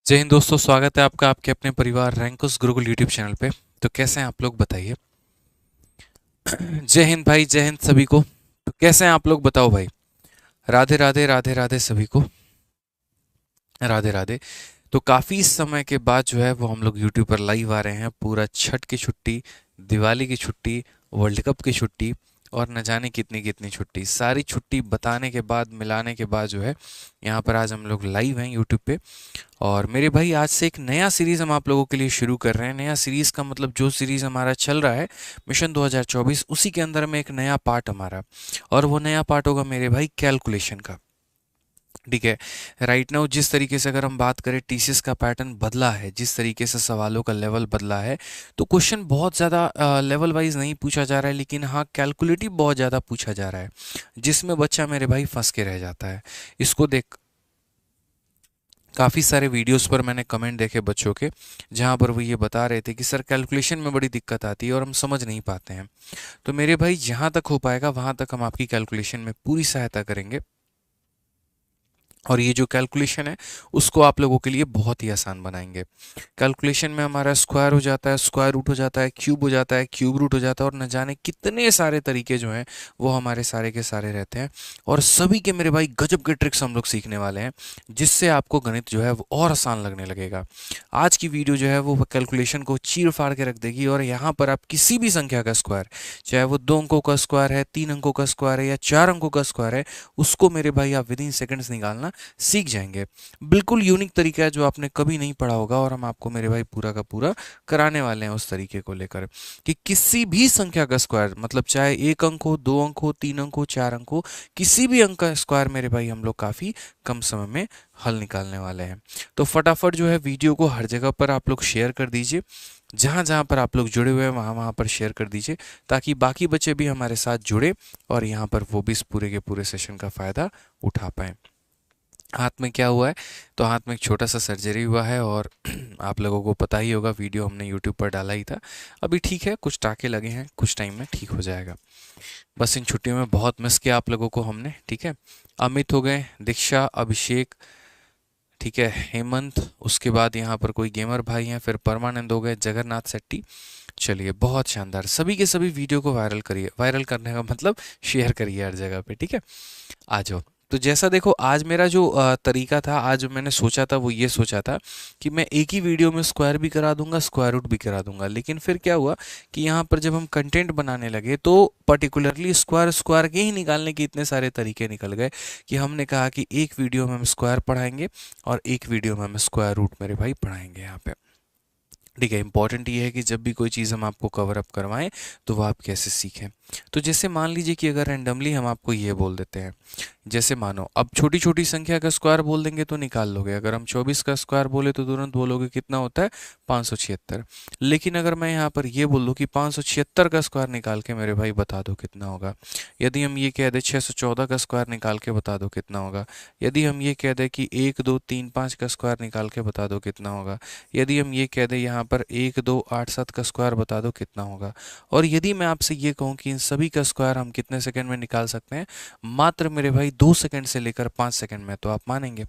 जय हिंद दोस्तों, स्वागत है आपका आपके अपने परिवार रैंकुस गुरुकुल यूट्यूब चैनल पे। तो कैसे हैं आप लोग, बताइए। जय हिंद भाई, जय हिंद सभी को। तो कैसे हैं आप लोग, बताओ भाई। राधे राधे राधे राधे सभी को। राधे राधे। तो काफ़ी समय के बाद जो है वो हम लोग यूट्यूब पर लाइव आ रहे हैं। पूरा छठ की छुट्टी, दिवाली की छुट्टी, वर्ल्ड कप की छुट्टी और न जाने कितनी कितनी छुट्टी, सारी छुट्टी बताने के बाद, मिलाने के बाद जो है यहाँ पर आज हम लोग लाइव हैं यूट्यूब पे। और मेरे भाई आज से एक नया सीरीज़ हम आप लोगों के लिए शुरू कर रहे हैं। नया सीरीज़ का मतलब जो सीरीज़ हमारा चल रहा है मिशन 2024, उसी के अंदर में एक नया पार्ट हमारा। और वो नया पार्ट होगा मेरे भाई कैलकुलेशन का। ठीक है। राइट नाउ जिस तरीके से अगर हम बात करें, टीसीएस का पैटर्न बदला है, जिस तरीके से सवालों का लेवल बदला है, तो क्वेश्चन बहुत ज़्यादा लेवल वाइज नहीं पूछा जा रहा है, लेकिन हाँ कैलकुलेटिव बहुत ज़्यादा पूछा जा रहा है, जिसमें बच्चा मेरे भाई फंस के रह जाता है। इसको देख काफ़ी सारे वीडियोस पर मैंने कमेंट देखे बच्चों के, जहाँ पर वो ये बता रहे थे कि सर कैलकुलेशन में बड़ी दिक्कत आती है और हम समझ नहीं पाते हैं। तो मेरे भाई जहाँ तक हो पाएगा वहाँ तक हम आपकी कैलकुलेशन में पूरी सहायता करेंगे। और ये जो कैलकुलेशन है उसको आप लोगों के लिए बहुत ही आसान बनाएंगे। कैलकुलेशन में हमारा स्क्वायर हो जाता है, स्क्वायर रूट हो जाता है, क्यूब हो जाता है, क्यूब रूट हो जाता है, और न जाने कितने सारे तरीके जो हैं वो हमारे सारे के सारे रहते हैं। और सभी के मेरे भाई गजब के ट्रिक्स हम लोग सीखने वाले हैं, जिससे आपको गणित जो है वो और आसान लगने लगेगा। आज की वीडियो जो है वो कैलकुलेशन को चीर फाड़ के रख देगी। और यहाँ पर आप किसी भी संख्या का स्क्वायर, चाहे वो 2 अंकों का स्क्वायर है, 3 अंकों का स्क्वायर है या 4 अंकों का स्क्वायर है, उसको मेरे भाई आप विद इन सेकेंड्स निकालना सीख जाएंगे। बिल्कुल यूनिक तरीका है जो आपने कभी नहीं पढ़ा होगा, और हम आपको मेरे भाई पूरा का पूरा कराने वाले हैं उस तरीके को लेकर कि किसी भी संख्या का स्क्वायर, मतलब चाहे 1 अंक हो, 2 अंक हो, 3 अंक हो, 4 अंक हो, किसी भी अंक का स्क्वायर मेरे भाई हम लोग काफ़ी कम समय में हल निकालने वाले हैं। तो फटाफट जो है वीडियो को हर जगह पर आप लोग शेयर कर दीजिए, जहाँ जहाँ पर आप लोग जुड़े हुए हैं वहाँ वहाँ पर शेयर कर दीजिए, ताकि बाकी बच्चे भी हमारे साथ जुड़े और यहाँ पर वो भी इस पूरे के पूरे सेशन का फ़ायदा उठा पाएँ। हाथ में क्या हुआ है? तो हाथ में एक छोटा सा सर्जरी हुआ है, और आप लोगों को पता ही होगा, वीडियो हमने यूट्यूब पर डाला ही था। अभी ठीक है, कुछ टाँके लगे हैं, कुछ टाइम में ठीक हो जाएगा। बस इन छुट्टियों में बहुत मिस किया आप लोगों को हमने। ठीक है। अमित हो गए, दीक्षा, अभिषेक, ठीक है, हेमंत, उसके बाद यहाँ पर कोई गेमर भाई हैं, फिर परमानंद हो गए, जगन्नाथ शेट्टी। चलिए, बहुत शानदार। सभी के सभी वीडियो को वायरल करिए। वायरल करने का मतलब शेयर करिए हर जगह पे। ठीक है। आ जाओ। तो जैसा देखो, आज मेरा जो तरीका था, आज मैंने सोचा था वो ये सोचा था कि मैं एक ही वीडियो में स्क्वायर भी करा दूंगा, स्क्वायर रूट भी करा दूंगा। लेकिन फिर क्या हुआ कि यहाँ पर जब हम कंटेंट बनाने लगे तो पर्टिकुलरली स्क्वायर स्क्वायर के ही निकालने के इतने सारे तरीके निकल गए कि हमने कहा कि एक वीडियो में हम स्क्वायर पढ़ाएंगे और एक वीडियो में हम स्क्वायर रूट मेरे भाई पढ़ाएंगे यहाँ पे। ठीक है। इंपॉर्टेंट ये है कि जब भी कोई चीज़ हम आपको कवर अप करवाएं तो वो आप कैसे सीखें। तो जैसे मान लीजिए कि अगर रैंडमली हम आपको ये बोल देते हैं, जैसे मानो अब छोटी छोटी संख्या का स्क्वायर बोल देंगे तो निकाल लोगे। अगर हम 24 का स्क्वायर बोले तो तुरंत बोलोगे कितना होता है, 576। लेकिन अगर मैं यहाँ पर ये बोल दूँ कि 576 का स्क्वायर निकाल के मेरे भाई बता दो कितना होगा, यदि हम ये कह दें 614 का स्क्वायर निकाल के बता दो कितना होगा, यदि हम ये कह दें कि 1 2 3 5 का स्क्वायर निकाल के बता दो कितना होगा, यदि हम ये कह दें यहाँ पर 1 2 8 7 का स्क्वायर बता दो कितना होगा, और यदि मैं आपसे ये कहूँ कि इन सभी का स्क्वायर हम कितने सेकंड में निकाल सकते हैं, मात्र मेरे भाई 2 सेकंड से लेकर 5 सेकंड में, तो आप मानेंगे?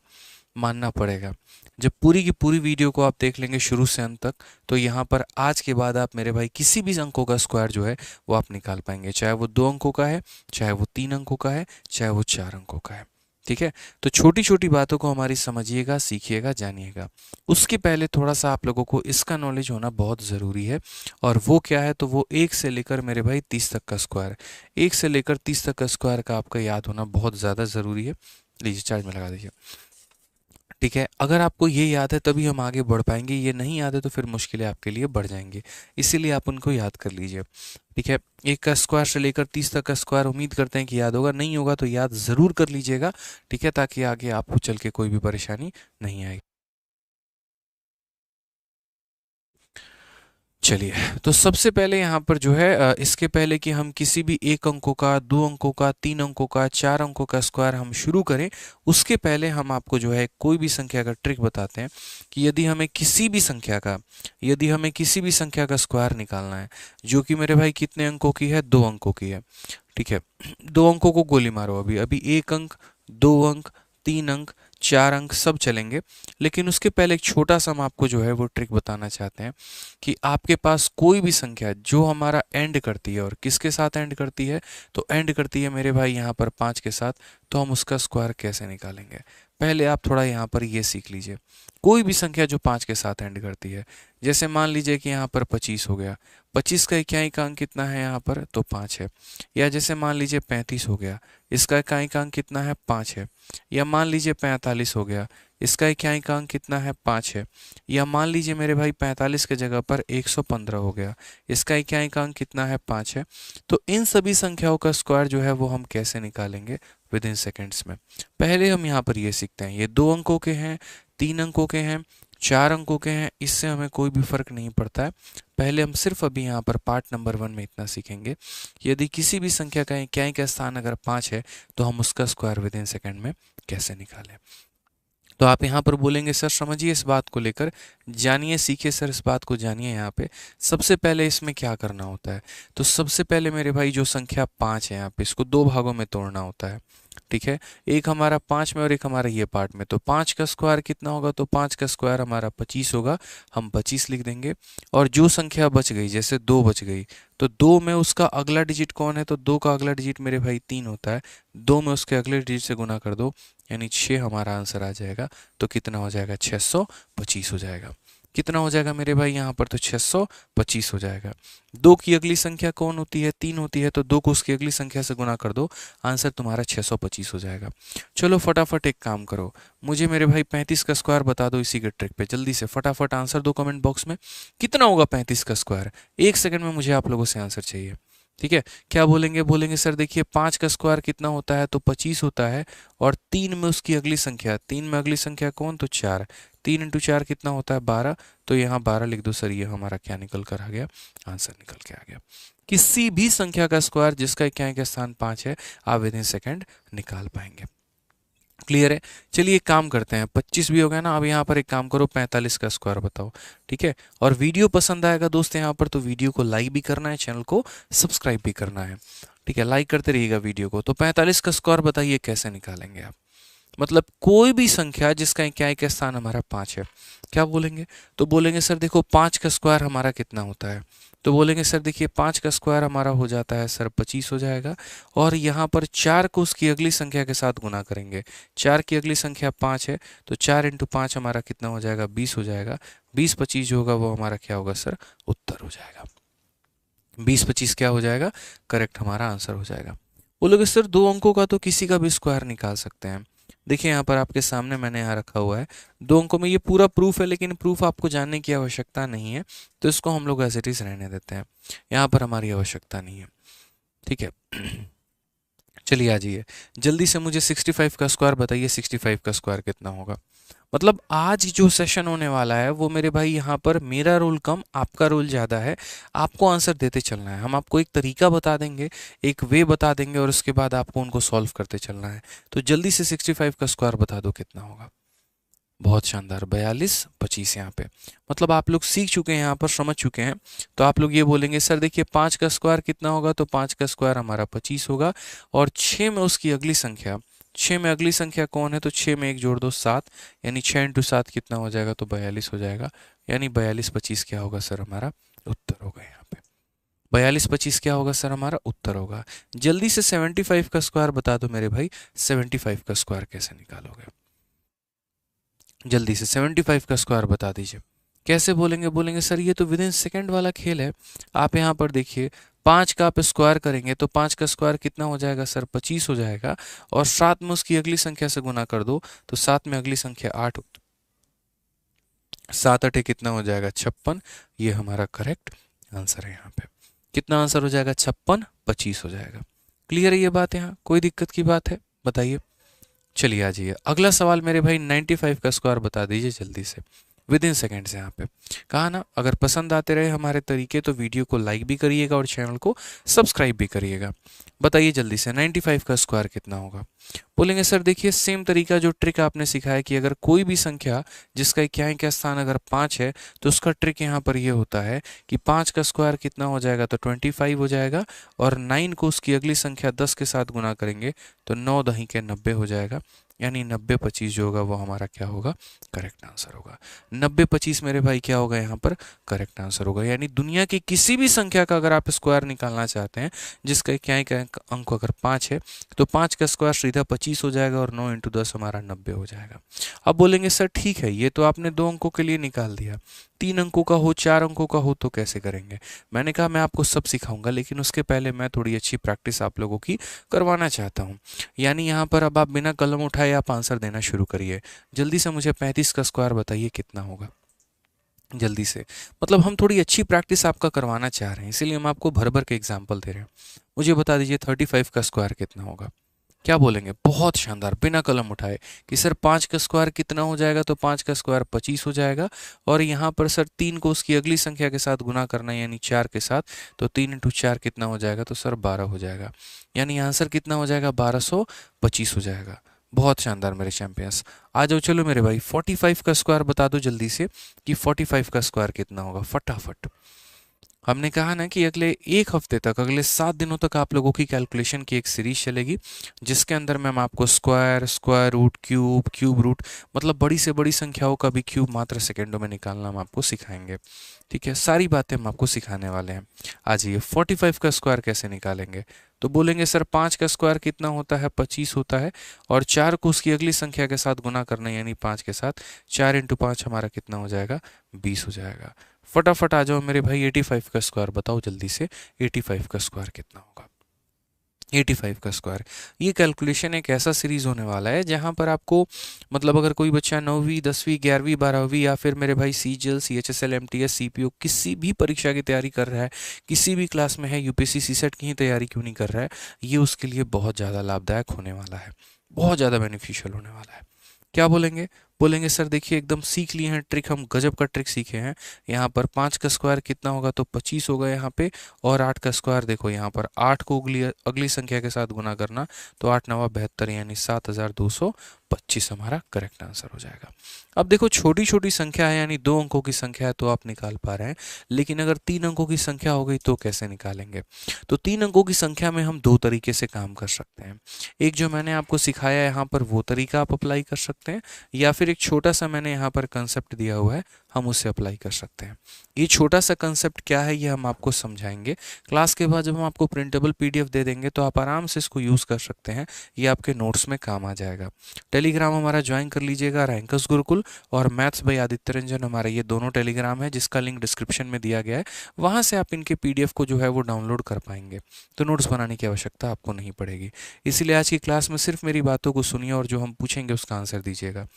मानना पड़ेगा। जब पूरी की पूरी वीडियो को आप देख लेंगे शुरू से अंत तक, तो यहाँ पर आज के बाद आप मेरे भाई किसी भी अंकों का स्क्वायर जो है वो आप निकाल पाएंगे, चाहे वो 2 अंकों का है, चाहे वो 3 अंकों का है, चाहे वो 4 अंकों का है। ठीक है। तो छोटी छोटी बातों को हमारी समझिएगा, सीखिएगा, जानिएगा। उसके पहले थोड़ा सा आप लोगों को इसका नॉलेज होना बहुत ज़रूरी है। और वो क्या है? तो वो 1 से लेकर मेरे भाई 30 तक का स्क्वायर, 1 से लेकर 30 तक का स्क्वायर का आपका याद होना बहुत ज़्यादा ज़रूरी है। लीजिए, चार्ज में लगा दीजिए। ठीक है। अगर आपको ये याद है तभी हम आगे बढ़ पाएंगे, ये नहीं याद है तो फिर मुश्किलें आपके लिए बढ़ जाएंगी। इसीलिए आप उनको याद कर लीजिए। ठीक है। 1 का स्क्वायर से लेकर 30 तक का स्क्वायर उम्मीद करते हैं कि याद होगा, नहीं होगा तो याद ज़रूर कर लीजिएगा। ठीक है, ताकि आगे आपको चल के कोई भी परेशानी नहीं आएगी। चलिए, तो सबसे पहले यहाँ पर जो है इसके पहले कि हम किसी भी 1 अंकों का, 2 अंकों का, 3 अंकों का, 4 अंकों का स्क्वायर हम शुरू करें, उसके पहले हम आपको जो है कोई भी संख्या का ट्रिक बताते हैं कि यदि हमें किसी भी संख्या का स्क्वायर निकालना है, जो कि मेरे भाई कितने अंकों की है? 2 अंकों की है। ठीक है। 2 अंकों को गोली मारो। अभी अभी 1 अंक, 2 अंक, 3 अंक, 4 अंक सब चलेंगे, लेकिन उसके पहले एक छोटा सा हम आपको जो है वो ट्रिक बताना चाहते हैं कि आपके पास कोई भी संख्या जो हमारा एंड करती है, और किसके साथ एंड करती है, तो एंड करती है मेरे भाई यहाँ पर 5 के साथ, तो हम उसका स्क्वायर कैसे निकालेंगे। पहले आप थोड़ा यहाँ पर ये सीख लीजिए। कोई भी संख्या जो 5 के साथ एंड करती है, जैसे मान लीजिए कि यहाँ पर 25 हो गया, 25 का इकाई अंक कितना है यहाँ पर, तो 5 है। या जैसे मान लीजिए 35 हो गया, इसका इकाई अंक कितना है, 5 है। या मान लीजिए 45 हो गया, इसका इकाई अंक कितना है, 5 है। या मान लीजिए मेरे भाई 45 के जगह पर 115 हो गया, इसका इकाई अंक कितना है, 5 है। तो इन सभी संख्याओं का स्क्वायर जो है वो हम कैसे निकालेंगे विद इन सेकेंड्स में। पहले हम यहाँ पर ये सीखते हैं, ये 2 अंकों के हैं, 3 अंकों के हैं, 4 अंकों के हैं, इससे हमें कोई भी फर्क नहीं पड़ता है। पहले हम सिर्फ अभी यहाँ पर पार्ट नंबर 1 में इतना सीखेंगे, यदि किसी भी संख्या का इकाई का स्थान अगर 5 है तो हम उसका स्क्वायर विद इन सेकेंड में कैसे निकालें। तो आप यहाँ पर बोलेंगे सर समझिए इस बात को लेकर, जानिए, सीखिए सर इस बात को जानिए। यहाँ पे सबसे पहले इसमें क्या करना होता है, तो सबसे पहले मेरे भाई जो संख्या 5 है यहाँ पे, इसको 2 भागों में तोड़ना होता है। ठीक है, एक हमारा 5 में और एक हमारा ये पार्ट में। तो 5 का स्क्वायर कितना होगा, तो 5 का स्क्वायर हमारा 25 होगा, हम 25 लिख देंगे। और जो संख्या बच गई, जैसे 2 बच गई, तो 2 में उसका अगला डिजिट कौन है, तो 2 का अगला डिजिट मेरे भाई 3 होता है। 2 में उसके अगले डिजिट से गुना कर दो, यानी 6 हमारा आंसर आ जाएगा। तो कितना हो जाएगा, 625 हो जाएगा। कितना हो जाएगा मेरे भाई यहाँ पर, तो 625 हो जाएगा। 2 की अगली संख्या कौन होती है, 3 होती है, तो 2 को उसकी अगली संख्या से गुना कर दो, आंसर तुम्हारा 625 हो जाएगा। चलो फटाफट एक काम करो, मुझे मेरे भाई 35 का स्क्वायर बता दो इसी के ट्रिक पे, जल्दी से फटाफट आंसर दो कमेंट बॉक्स में। कितना होगा 35 का स्क्वायर, 1 सेकंड में मुझे आप लोगों से आंसर चाहिए। ठीक है, क्या बोलेंगे, बोलेंगे सर देखिए 5 का स्क्वायर कितना होता है, तो 25 होता है। और 3 में उसकी अगली संख्या, 3 में अगली संख्या कौन, तो 4। 3 इंटू 4 कितना होता है, 12। तो यहाँ 12 लिख दो सर, ये हमारा क्या निकल कर आ गया, आंसर निकल के आ गया। किसी भी संख्या का स्क्वायर जिसका इकाई का स्थान 5 है, आप विद इन सेकेंड निकाल पाएंगे। क्लियर है, चलिए एक काम करते हैं, 25 भी हो गया ना, अब यहाँ पर एक काम करो 45 का स्क्वायर बताओ। ठीक है, और वीडियो पसंद आएगा दोस्त यहाँ पर, तो वीडियो को लाइक भी करना है, चैनल को सब्सक्राइब भी करना है। ठीक है, लाइक करते रहिएगा वीडियो को। तो 45 का स्क्वायर बताइए कैसे निकालेंगे आप, मतलब कोई भी संख्या जिसका इकाई का स्थान हमारा 5 है। क्या बोलेंगे, तो बोलेंगे सर देखो 5 का स्क्वायर हमारा कितना होता है, तो बोलेंगे सर देखिए 5 का स्क्वायर हमारा हो जाता है सर 25 हो जाएगा। और यहाँ पर 4 को उसकी अगली संख्या के साथ गुना करेंगे, 4 की अगली संख्या 5 है, तो 4 इंटू 5 हमारा कितना हो जाएगा, 20 हो जाएगा। 20 25 जो होगा वो हमारा क्या होगा सर, उत्तर हो जाएगा। 20 25 क्या हो जाएगा, करेक्ट हमारा आंसर हो जाएगा। बोलोगे सर 2 अंकों का तो किसी का भी स्क्वायर निकाल सकते हैं। देखिए यहाँ पर आपके सामने मैंने यहाँ रखा हुआ है, 2 अंकों में ये पूरा प्रूफ है, लेकिन प्रूफ आपको जानने की आवश्यकता नहीं है, तो इसको हम लोग एज इट इज रहने देते हैं, यहाँ पर हमारी आवश्यकता नहीं है। ठीक है, चलिए आ जाइए जल्दी से, मुझे 65 का स्क्वायर बताइए, 65 का स्क्वायर कितना होगा। मतलब आज जो सेशन होने वाला है वो मेरे भाई यहाँ पर मेरा रोल कम, आपका रोल ज़्यादा है, आपको आंसर देते चलना है। हम आपको एक तरीका बता देंगे, एक वे बता देंगे, और उसके बाद आपको उनको सॉल्व करते चलना है। तो जल्दी से 65 का स्क्वायर बता दो कितना होगा। बहुत शानदार, 42 25 यहाँ पे, मतलब आप लोग सीख चुके हैं, यहाँ पर समझ चुके हैं। तो आप लोग ये बोलेंगे सर देखिए 5 का स्क्वायर कितना होगा, तो 5 का स्क्वायर हमारा 25 होगा। और 6 में उसकी अगली संख्या, 6 में अगली संख्या कौन है, तो 6 में 1 जोड़ दो 7, यानी 6 इंटू 7 कितना हो जाएगा, तो 42 हो जाएगा। यानी 42 25 क्या होगा सर, हमारा उत्तर होगा। यहाँ पे 42 25 क्या होगा सर, हमारा उत्तर होगा। जल्दी से 75 का स्क्वायर बता दो मेरे भाई, 75 का स्क्वायर कैसे निकालोगे, जल्दी से 75 का स्क्वायर बता दीजिए। कैसे बोलेंगे, बोलेंगे सर ये तो विद इन सेकेंड वाला खेल है। आप यहाँ पर देखिए 5 का आप स्क्वायर करेंगे तो 5 का स्क्वायर कितना हो जाएगा सर, 25 हो जाएगा। और 7 में उसकी अगली संख्या से गुना कर दो, तो 7 में अगली संख्या 8, 7 8 कितना हो जाएगा, 56। ये हमारा करेक्ट आंसर है। यहाँ पे कितना आंसर हो जाएगा, 56 25 हो जाएगा। क्लियर है ये बात, यहाँ कोई दिक्कत की बात है बताइए। चलिए आ जाइए, अगला सवाल मेरे भाई 95 का स्क्वायर बता दीजिए जल्दी से, विद इन सेकेंड्स। यहाँ पे कहा ना, अगर पसंद आते रहे हमारे तरीके तो वीडियो को लाइक भी करिएगा और चैनल को सब्सक्राइब भी करिएगा। बताइए जल्दी से 95 का स्क्वायर कितना होगा। बोलेंगे सर देखिए सेम तरीका जो ट्रिक आपने सिखाया कि अगर कोई भी संख्या जिसका इकाई का स्थान अगर 5 है, तो उसका ट्रिक यहाँ पर ये होता है कि 5 का स्क्वायर कितना हो जाएगा, तो 25 हो जाएगा। और 9 को उसकी अगली संख्या 10 के साथ गुना करेंगे, तो 9 दही के 90 हो जाएगा। यानी 90-25 जो होगा वो हमारा क्या होगा, करेक्ट आंसर होगा। 90-25 मेरे भाई क्या होगा यहाँ पर, करेक्ट आंसर होगा। यानी दुनिया की किसी भी संख्या का अगर आप स्क्वायर निकालना चाहते हैं जिसका क्या अंक अगर 5 है तो 5 का स्क्वायर सीधा 25 हो जाएगा और 9 × 10 हमारा 90 हो जाएगा। अब बोलेंगे सर ठीक है, ये तो आपने 2 अंकों के लिए निकाल दिया, 3 अंकों का हो, 4 अंकों का हो तो कैसे करेंगे। मैंने कहा मैं आपको सब सिखाऊंगा, लेकिन उसके पहले मैं थोड़ी अच्छी प्रैक्टिस आप लोगों की करवाना चाहता हूँ। यानी यहाँ पर अब आप बिना कलम उठाए आप आंसर देना शुरू करिए। जल्दी से मुझे 35 का स्क्वायर बताइए कितना होगा, जल्दी से। मतलब हम थोड़ी अच्छी प्रैक्टिस आपका करवाना चाह रहे हैं, इसीलिए हम आपको भर भर के एग्जाम्पल दे रहे हैं। मुझे बता दीजिए 35 का स्क्वायर कितना होगा। क्या बोलेंगे, बहुत शानदार, बिना कलम उठाए कि सर 5 का स्क्वायर कितना हो जाएगा, तो 5 का स्क्वायर 25 हो जाएगा। और यहाँ पर सर 3 को उसकी अगली संख्या के साथ गुना करना है यानी 4 के साथ, तो 3 × 4 कितना हो जाएगा, तो सर 12 हो जाएगा। यानी आंसर कितना हो जाएगा, 1225 हो जाएगा। बहुत शानदार मेरे चैंपियंस। आ जाओ, चलो मेरे भाई 45 का स्क्वायर बता दो जल्दी से कि 45 का स्क्वायर कितना होगा, फटाफट। हमने कहा ना कि अगले एक हफ्ते तक, अगले 7 दिनों तक आप लोगों की कैलकुलेशन की एक सीरीज चलेगी, जिसके अंदर मैम आपको square, square root, cube, cube root, मतलब बड़ी से बड़ी संख्याओं का भी क्यूब मात्र सेकेंडों में निकालना हम आपको सिखाएंगे। ठीक है, सारी बातें हम आपको सिखाने वाले हैं। आ जाइए, 45 का स्क्वायर कैसे निकालेंगे। तो बोलेंगे सर 5 का स्क्वायर कितना होता है, 25 होता है, और 4 को उसकी अगली संख्या के साथ गुना करना यानी 5 के साथ, 4 × 5 हमारा कितना हो जाएगा, 20 हो जाएगा। फटाफट आ जाओ मेरे भाई, 85 का स्क्वायर बताओ जल्दी से, 85 का स्क्वायर कितना होगा। 85 का स्क्वायर, ये कैलकुलेशन एक ऐसा सीरीज होने वाला है जहां पर आपको, मतलब अगर कोई बच्चा 9वीं 10वीं 11वीं 12वीं या फिर मेरे भाई सीजीएल सीएचएसएल एमटीएस सीपीओ किसी भी परीक्षा की तैयारी कर रहा है, किसी भी क्लास में है, यूपीएससी सीसेट की ही तैयारी क्यों नहीं कर रहा है, ये उसके लिए बहुत ज़्यादा लाभदायक होने वाला है, बहुत ज़्यादा बेनिफिशियल होने वाला है। क्या बोलेंगे, बोलेंगे सर देखिए एकदम सीख लिए हैं ट्रिक, हम गजब का ट्रिक सीखे हैं। यहाँ पर 5 का स्क्वायर कितना होगा, तो 25 होगा यहाँ पे, और 8 का स्क्वायर देखो यहाँ पर 8 को अगली अगली संख्या के साथ गुना करना, तो 8 9 72 यानी 7225 हमारा करेक्ट आंसर हो जाएगा। अब देखो छोटी छोटी संख्या है यानी 2 अंकों की संख्या है तो आप निकाल पा रहे हैं, लेकिन अगर 3 अंकों की संख्या हो गई तो कैसे निकालेंगे। तो 3 अंकों की संख्या में हम 2 तरीके से काम कर सकते हैं। एक जो मैंने आपको सिखाया है यहाँ पर वो तरीका आप अप्लाई कर सकते हैं, या फिर एक छोटा सा मैंने यहाँ पर कंसेप्ट दिया हुआ है हम उसे अप्लाई कर सकते हैं। ये छोटा सा कंसेप्ट क्या है ये हम आपको समझाएंगे क्लास के बाद, जब हम आपको प्रिंटेबल पीडीएफ दे देंगे तो आप आराम से इसको यूज़ कर सकते हैं, ये आपके नोट्स में काम आ जाएगा। टेलीग्राम हमारा ज्वाइन कर लीजिएगा, रैंकर्स गुरुकुल और मैथ्स बाय आदित्य रंजन, हमारा ये दोनों टेलीग्राम है जिसका लिंक डिस्क्रिप्शन में दिया गया है, वहाँ से आप इनके पीडीएफ को जो है वो डाउनलोड कर पाएंगे, तो नोट्स बनाने की आवश्यकता आपको नहीं पड़ेगी। इसीलिए आज की क्लास में सिर्फ मेरी बातों को सुनिए और जो हम पूछेंगे उसका आंसर दीजिएगा।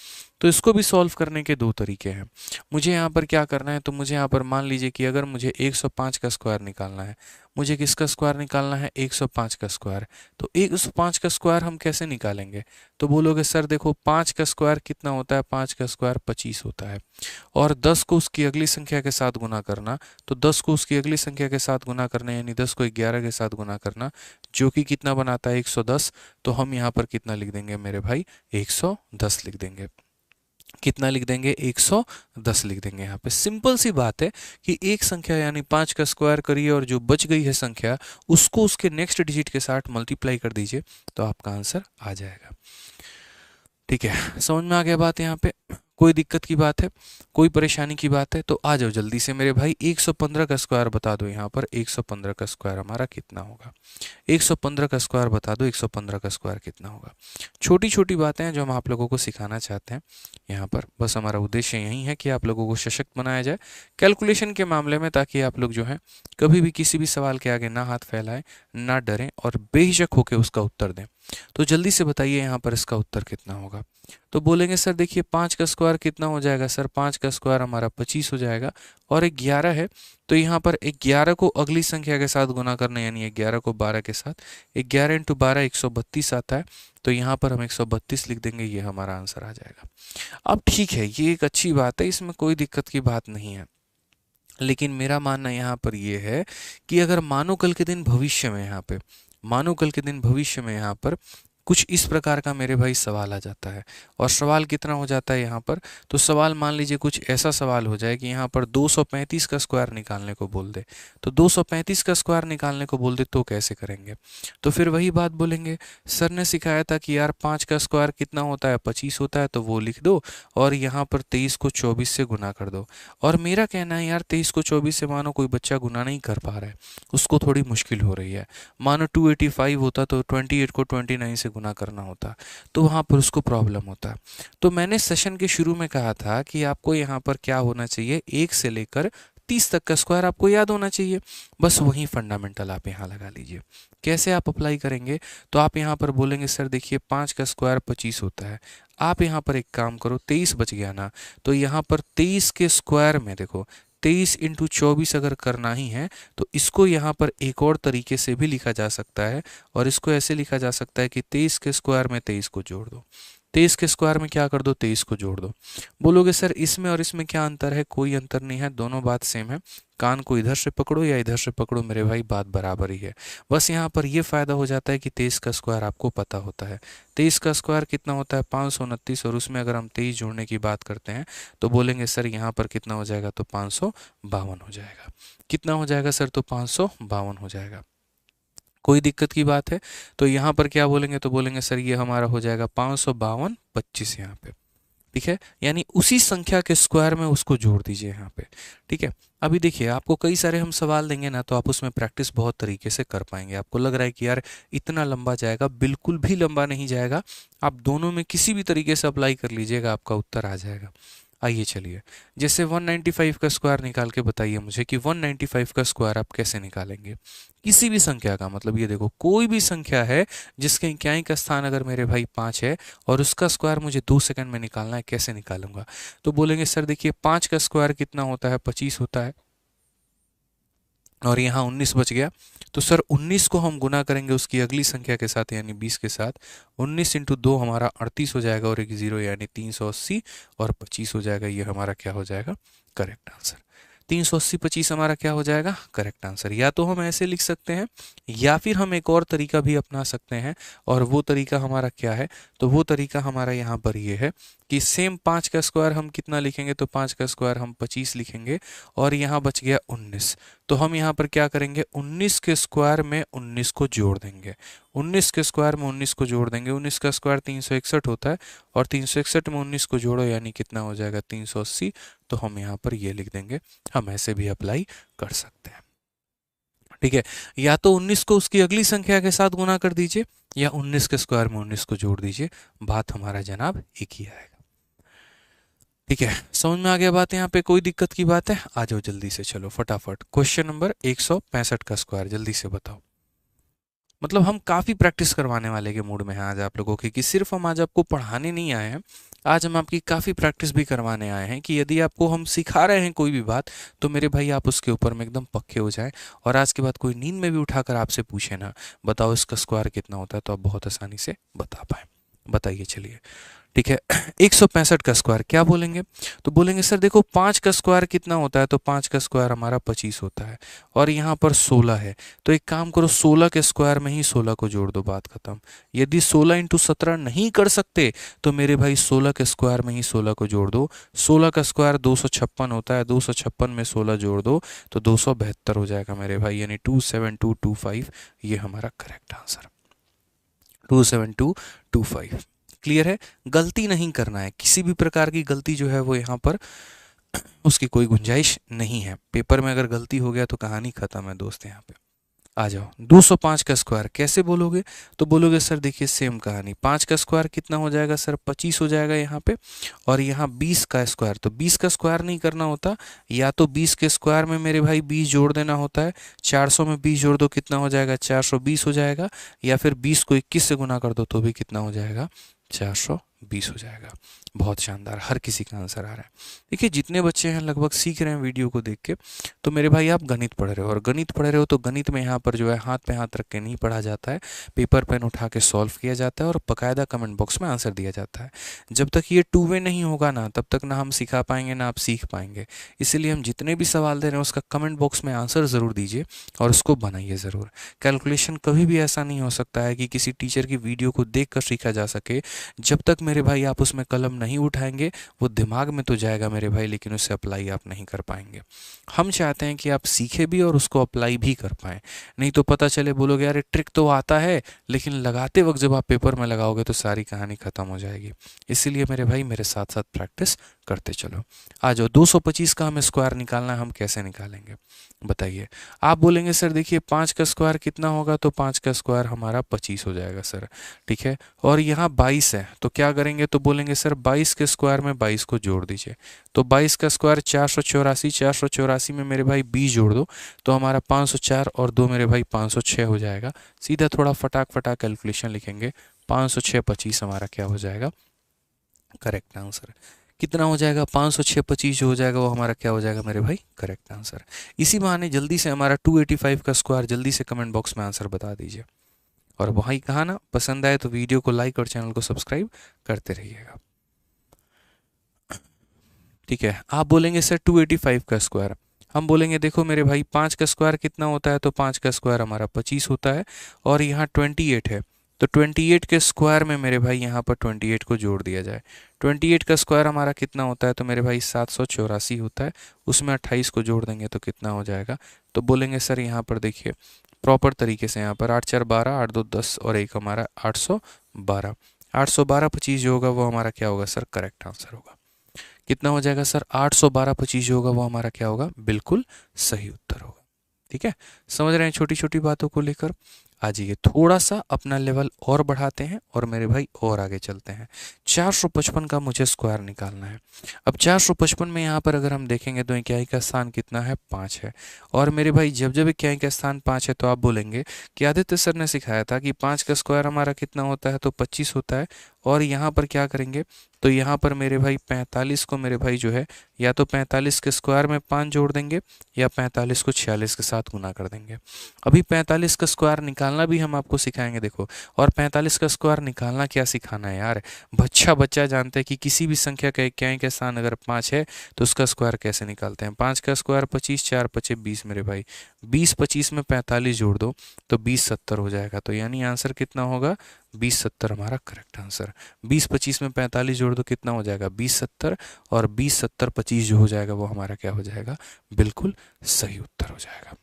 तो इसको भी सॉल्व करने के 2 तरीके हैं। मुझे यहाँ पर क्या करना है, तो मुझे यहाँ पर मान लीजिए कि अगर मुझे 105 का स्क्वायर निकालना है, मुझे किसका स्क्वायर निकालना है, 105 का स्क्वायर। तो 105 का स्क्वायर हम कैसे निकालेंगे, तो बोलोगे सर देखो 5 का स्क्वायर कितना होता है, 5 का स्क्वायर 25 होता है, और 10 को उसकी अगली संख्या के साथ गुना करना, तो 10 को उसकी अगली संख्या के साथ गुना करना यानी 10 को 11 के साथ गुना करना, जो कि कितना बनाता है 110। तो हम यहाँ पर कितना लिख देंगे मेरे भाई, 110 लिख देंगे। कितना लिख देंगे, 110 लिख देंगे। यहाँ पे सिंपल सी बात है कि एक संख्या यानी 5 का स्क्वायर करिए और जो बच गई है संख्या उसको उसके नेक्स्ट डिजिट के साथ मल्टीप्लाई कर दीजिए तो आपका आंसर आ जाएगा। ठीक है, समझ में आ गया बात। यहाँ पे कोई दिक्कत की बात है, कोई परेशानी की बात है, तो आ जाओ जल्दी से मेरे भाई 115 का स्क्वायर बता दो। यहाँ पर 115 का स्क्वायर हमारा कितना होगा, 115 का स्क्वायर बता दो, 115 का स्क्वायर कितना होगा। छोटी छोटी बातें हैं जो हम आप लोगों को सिखाना चाहते हैं यहाँ पर, बस हमारा उद्देश्य यही है कि आप लोगों को सशक्त बनाया जाए कैलकुलेशन के मामले में, ताकि आप लोग जो है कभी भी किसी भी सवाल के आगे ना हाथ फैलाएं, ना डरें और बेहिचक होकर उसका उत्तर दें। तो जल्दी से बताइए यहाँ पर इसका उत्तर कितना होगा। तो बोलेंगे सर देखिए 5 का स्क्वायर कितना हो जाएगा, सर 5 का स्क्वायर हमारा 25 हो जाएगा, और 11 है तो यहाँ पर 11 को अगली संख्या के साथ गुना करना यानी 11 को 12 के साथ, 11 × 12 132 आता है, तो यहाँ पर हम 132 लिख देंगे, ये हमारा आंसर आ जाएगा। अब ठीक है, ये एक अच्छी बात है, इसमें कोई दिक्कत की बात नहीं है, लेकिन मेरा मानना यहाँ पर ये है कि अगर मानो कल के दिन भविष्य में यहाँ पे, मानो कल के दिन भविष्य में यहाँ पर कुछ इस प्रकार का मेरे भाई सवाल आ जाता है। और सवाल कितना हो जाता है यहाँ पर, तो सवाल मान लीजिए कुछ ऐसा सवाल हो जाए कि यहाँ पर 235 का स्क्वायर निकालने को बोल दे, तो 235 का स्क्वायर निकालने को बोल दे तो कैसे करेंगे। तो फिर वही बात बोलेंगे, सर ने सिखाया था कि यार 5 का स्क्वायर कितना होता है, 25 होता है, तो वो लिख दो और यहाँ पर 23 को 24 से गुना कर दो। और मेरा कहना है यार 23 को 24 से मानो कोई बच्चा गुना नहीं कर पा रहा है, उसको थोड़ी मुश्किल हो रही है। मानो 285 होता तो 28 को 29 से गुना करना होता, तो वहाँ पर उसको प्रॉब्लम होता। तो मैंने सेशन के शुरू में कहा था कि आपको यहाँ पर क्या होना चाहिए, 1 से लेकर 30 तक का स्क्वायर आपको याद होना चाहिए। बस वही फंडामेंटल आप यहाँ लगा लीजिए। कैसे आप अप्लाई करेंगे, तो आप यहाँ पर बोलेंगे सर देखिए 5 का स्क्वायर 25 होता है। आप यहाँ पर एक काम करो, 23 बच गया ना, तो यहाँ पर 23 के स्क्वायर में देखो 23 इंटू 24 अगर करना ही है तो इसको यहाँ पर एक और तरीके से भी लिखा जा सकता है। और इसको ऐसे लिखा जा सकता है कि 23 के स्क्वायर में 23 को जोड़ दो, 23 के स्क्वायर में क्या कर दो, 23 को जोड़ दो। बोलोगे सर इसमें और इसमें क्या अंतर है, कोई अंतर नहीं है, दोनों बात सेम है। कान को इधर से पकड़ो या इधर से पकड़ो मेरे भाई, बात बराबर ही है। बस यहाँ पर ये फ़ायदा हो जाता है कि 23 का स्क्वायर आपको पता होता है। 23 का स्क्वायर कितना होता है, 529, और उसमें अगर हम 23 जोड़ने की बात करते हैं तो बोलेंगे सर यहाँ पर कितना हो जाएगा, तो 552 हो जाएगा। कितना हो जाएगा सर, तो 552 हो जाएगा। कोई दिक्कत की बात है, तो यहाँ पर क्या बोलेंगे, तो बोलेंगे सर ये हमारा हो जाएगा 552 25 यहाँ पे, ठीक है। यानी उसी संख्या के स्क्वायर में उसको जोड़ दीजिए यहाँ पे, ठीक है। अभी देखिए आपको कई सारे हम सवाल देंगे ना, तो आप उसमें प्रैक्टिस बहुत तरीके से कर पाएंगे। आपको लग रहा है कि यार इतना लंबा जाएगा, बिल्कुल भी लंबा नहीं जाएगा। आप दोनों में किसी भी तरीके से अप्लाई कर लीजिएगा, आपका उत्तर आ जाएगा। आइए चलिए, जैसे 195 का स्क्वायर निकाल के बताइए मुझे कि 195 का स्क्वायर आप कैसे निकालेंगे। किसी भी संख्या का, मतलब ये देखो कोई भी संख्या है जिसके इकाई का स्थान अगर मेरे भाई 5 है और उसका स्क्वायर मुझे 2 सेकंड में निकालना है, कैसे निकालूंगा। तो बोलेंगे सर देखिए 5 का स्क्वायर कितना होता है, 25 होता है, और यहाँ 19 बच गया। तो सर 19 को हम गुना करेंगे उसकी अगली संख्या के साथ यानी 20 के साथ। 19 इंटू 2 हमारा 38 हो जाएगा और एक 0 यानी 380 और 25 हो जाएगा। ये हमारा क्या हो जाएगा, करेक्ट आंसर। 380 25 हमारा क्या हो जाएगा, करेक्ट आंसर। या तो हम ऐसे लिख सकते हैं या फिर हम एक और तरीका भी अपना सकते हैं, और वो तरीका हमारा क्या है, तो वो तरीका हमारा यहाँ पर ये है कि सेम 5 का स्क्वायर हम कितना लिखेंगे, तो 5 का स्क्वायर हम 25 लिखेंगे और यहाँ बच गया 19। तो हम यहाँ पर क्या करेंगे, 19 के स्क्वायर में 19 को जोड़ देंगे। 19 के स्क्वायर में 19 को जोड़ देंगे। 19 का स्क्वायर 361 होता है और 361 में 19 को जोड़ो यानी कितना हो जाएगा, 380। तो हम यहाँ पर ये लिख देंगे। हम ऐसे भी अप्लाई कर सकते हैं, ठीक है। या तो 19 को उसकी अगली संख्या के साथ गुना कर दीजिए या 19 के स्क्वायर में 19 को जोड़ दीजिए, बात हमारा जनाब एक ही आएगा, ठीक है। समझ में आ गया बात, यहाँ पे कोई दिक्कत की बात है। आ जाओ जल्दी से, चलो फटाफट क्वेश्चन नंबर 165 का स्क्वायर जल्दी से बताओ। मतलब हम काफ़ी प्रैक्टिस करवाने वाले के मूड में हैं आज आप लोगों की, कि सिर्फ हम आज आपको पढ़ाने नहीं आए हैं, आज हम आपकी काफ़ी प्रैक्टिस भी करवाने आए हैं। कि यदि आपको हम सिखा रहे हैं कोई भी बात, तो मेरे भाई आप उसके ऊपर में एकदम पक्के हो जाएं। और आज के बाद कोई नींद में भी उठाकर आपसे पूछे ना, बताओ इसका स्क्वायर कितना होता है, तो आप बहुत आसानी से बता पाए। बताइए चलिए, ठीक है। 165 का स्क्वायर क्या बोलेंगे, तो बोलेंगे सर देखो 5 का स्क्वायर कितना होता है, तो 5 का स्क्वायर हमारा 25 होता है और यहाँ पर 16 है। तो एक काम करो, 16 के स्क्वायर में ही 16 को जोड़ दो, बात खत्म। यदि 16 इंटू 17 नहीं कर सकते तो मेरे भाई 16 के स्क्वायर में ही 16 को जोड़ दो। 16 का स्क्वायर 256 होता है, 256 में 16 जोड़ दो तो 272 हो जाएगा मेरे भाई, यानी 27225। ये हमारा करेक्ट आंसर, 27225। क्लियर है, गलती नहीं करना है, किसी भी प्रकार की गलती जो है वो यहाँ पर उसकी कोई गुंजाइश नहीं है। पेपर में अगर गलती हो गया तो कहानी खत्म है दोस्त। यहाँ पे आ जाओ, 205 का स्क्वायर कैसे बोलोगे, तो बोलोगे सर देखिए सेम कहानी, 5 का स्क्वायर कितना हो जाएगा सर, 25 हो जाएगा यहाँ पे, और यहाँ 20 का स्क्वायर, तो 20 का स्क्वायर नहीं करना होता, या तो 20 के स्क्वायर में मेरे भाई 20 जोड़ देना होता है। 400 में 20 जोड़ दो कितना हो जाएगा, 420 हो जाएगा, या फिर 20 को 21 से गुना कर दो तो भी कितना हो जाएगा, 420 20 हो जाएगा। बहुत शानदार, हर किसी का आंसर आ रहा है। देखिए जितने बच्चे हैं लगभग सीख रहे हैं वीडियो को देख के, तो मेरे भाई आप गणित पढ़ रहे हो, और गणित पढ़ रहे हो तो गणित में यहाँ पर जो है हाथ पे हाथ रख के नहीं पढ़ा जाता है, पेपर पेन उठा के सॉल्व किया जाता है और बाकायदा कमेंट बॉक्स में आंसर दिया जाता है। जब तक ये टू वे नहीं होगा ना, तब तक ना हम सिखा पाएंगे ना आप सीख पाएंगे। इसीलिए हम जितने भी सवाल दे रहे हैं उसका कमेंट बॉक्स में आंसर ज़रूर दीजिए और उसको बनाइए ज़रूर। कैलकुलेशन कभी भी ऐसा नहीं हो सकता है कि किसी टीचर की वीडियो को देख कर सीखा जा सके। जब तक मेरे भाई आप उसमें कलम नहीं उठाएंगे, वो दिमाग में तो जाएगा मेरे भाई, लेकिन उसे अप्लाई आप नहीं कर पाएंगे। हम चाहते हैं कि आप सीखे भी और उसको अप्लाई भी कर पाएँ। नहीं तो पता चले बोलोगे यार ट्रिक तो आता है, लेकिन लगाते वक्त जब आप पेपर में लगाओगे तो सारी कहानी ख़त्म हो जाएगी। इसीलिए मेरे भाई मेरे साथ साथ प्रैक्टिस करते चलो। आ जाओ, 225 का हमें स्क्वायर निकालना है, हम कैसे निकालेंगे बताइए। आप बोलेंगे सर देखिए 5 का स्क्वायर कितना होगा, तो 5 का स्क्वायर हमारा 25 हो जाएगा सर, ठीक है। और यहाँ 22 है, तो क्या करेंगे, तो बोलेंगे सर 22 के स्क्वायर में 22 को जोड़ दीजिए। तो 22 का स्क्वायर 484, 484 में मेरे भाई 20 जोड़ दो तो हमारा 504 और 2 मेरे भाई 506 हो जाएगा। सीधा थोड़ा फटाक फटाक कैलकुलेशन लिखेंगे, 506 25 हमारा क्या हो जाएगा, करेक्ट आंसर। कितना हो जाएगा, 506 25 जो हो जाएगा वो हमारा क्या हो जाएगा मेरे भाई, करेक्ट आंसर। इसी बहाने जल्दी से हमारा 285 का स्क्वायर जल्दी से कमेंट बॉक्स में आंसर बता दीजिए। और वही कहा ना, पसंद आए तो वीडियो को लाइक और चैनल को सब्सक्राइब करते रहिएगा, ठीक है। आप बोलेंगे सर 285 का स्क्वायर, हम बोलेंगे देखो मेरे भाई 5 का स्क्वायर कितना होता है, तो 5 का स्क्वायर हमारा 25 होता है, और यहाँ 28 है, तो 28 के स्क्वायर में मेरे भाई यहाँ पर 28 को जोड़ दिया जाए। 28 का स्क्वायर हमारा कितना होता है, तो मेरे भाई 784 होता है, उसमें 28 को जोड़ देंगे तो कितना हो जाएगा। तो बोलेंगे सर यहाँ पर देखिए प्रॉपर तरीके से, यहाँ पर 8 4 12, 8 2 10 और एक हमारा 812, 812 25 जो होगा वो हमारा क्या होगा सर, करेक्ट आंसर होगा। कितना हो जाएगा सर, 812 25 जो होगा वो हमारा क्या होगा, बिल्कुल सही उत्तर होगा, ठीक है। समझ रहे हैं छोटी छोटी बातों को लेकर। आ जाइए थोड़ा सा अपना लेवल और बढ़ाते हैं और मेरे भाई और आगे चलते हैं। 455 का मुझे स्क्वायर निकालना है। अब 455 में यहाँ पर अगर हम देखेंगे तो इकाई का स्थान कितना है, 5 है। और मेरे भाई जब जब इकाई का स्थान 5 है तो आप बोलेंगे कि आदित्य सर ने सिखाया था कि 5 का स्क्वायर हमारा कितना होता है, तो 25 होता है। और यहाँ पर क्या करेंगे, तो यहाँ पर मेरे भाई 45 को मेरे भाई जो है या तो 45 के स्क्वायर में 5 जोड़ देंगे या 45 को 46 के साथ गुना कर देंगे। अभी 45 का स्क्वायर निकालना भी हम आपको सिखाएंगे देखो। और 45 का स्क्वायर निकालना क्या सिखाना है यार, बच्चा बच्चा जानते हैं कि किसी भी संख्या का इकाई का स्थान अगर 5 है तो उसका स्क्वायर कैसे निकालते हैं। 5 का स्क्वायर 25, 4 5 20 मेरे भाई, 20 25 में 45 जोड़ दो तो 20 70 हो जाएगा। तो यानी आंसर कितना होगा, 20 70 हमारा करेक्ट आंसर। 20 25 में 45 जोड़ दो कितना हो जाएगा, 20 70, और 20 70 25 जो हो जाएगा वो हमारा क्या हो जाएगा, बिल्कुल सही उत्तर हो जाएगा,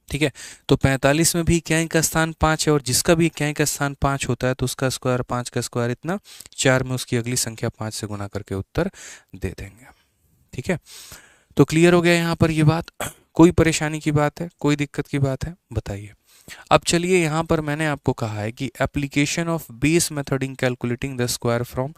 ठीक है। तो 45 में भी इकाई का स्थान 5 है, और जिसका भी इकाई का स्थान 5 होता है तो उसका स्क्वायर 5 का स्क्वायर इतना, 4 में उसकी अगली संख्या 5 से गुना करके उत्तर दे देंगे, ठीक है। तो क्लियर हो गया यहाँ पर ये बात, कोई परेशानी की बात है, कोई दिक्कत की बात है बताइए। अब चलिए यहाँ पर मैंने आपको कहा है कि application of base method in calculating the square from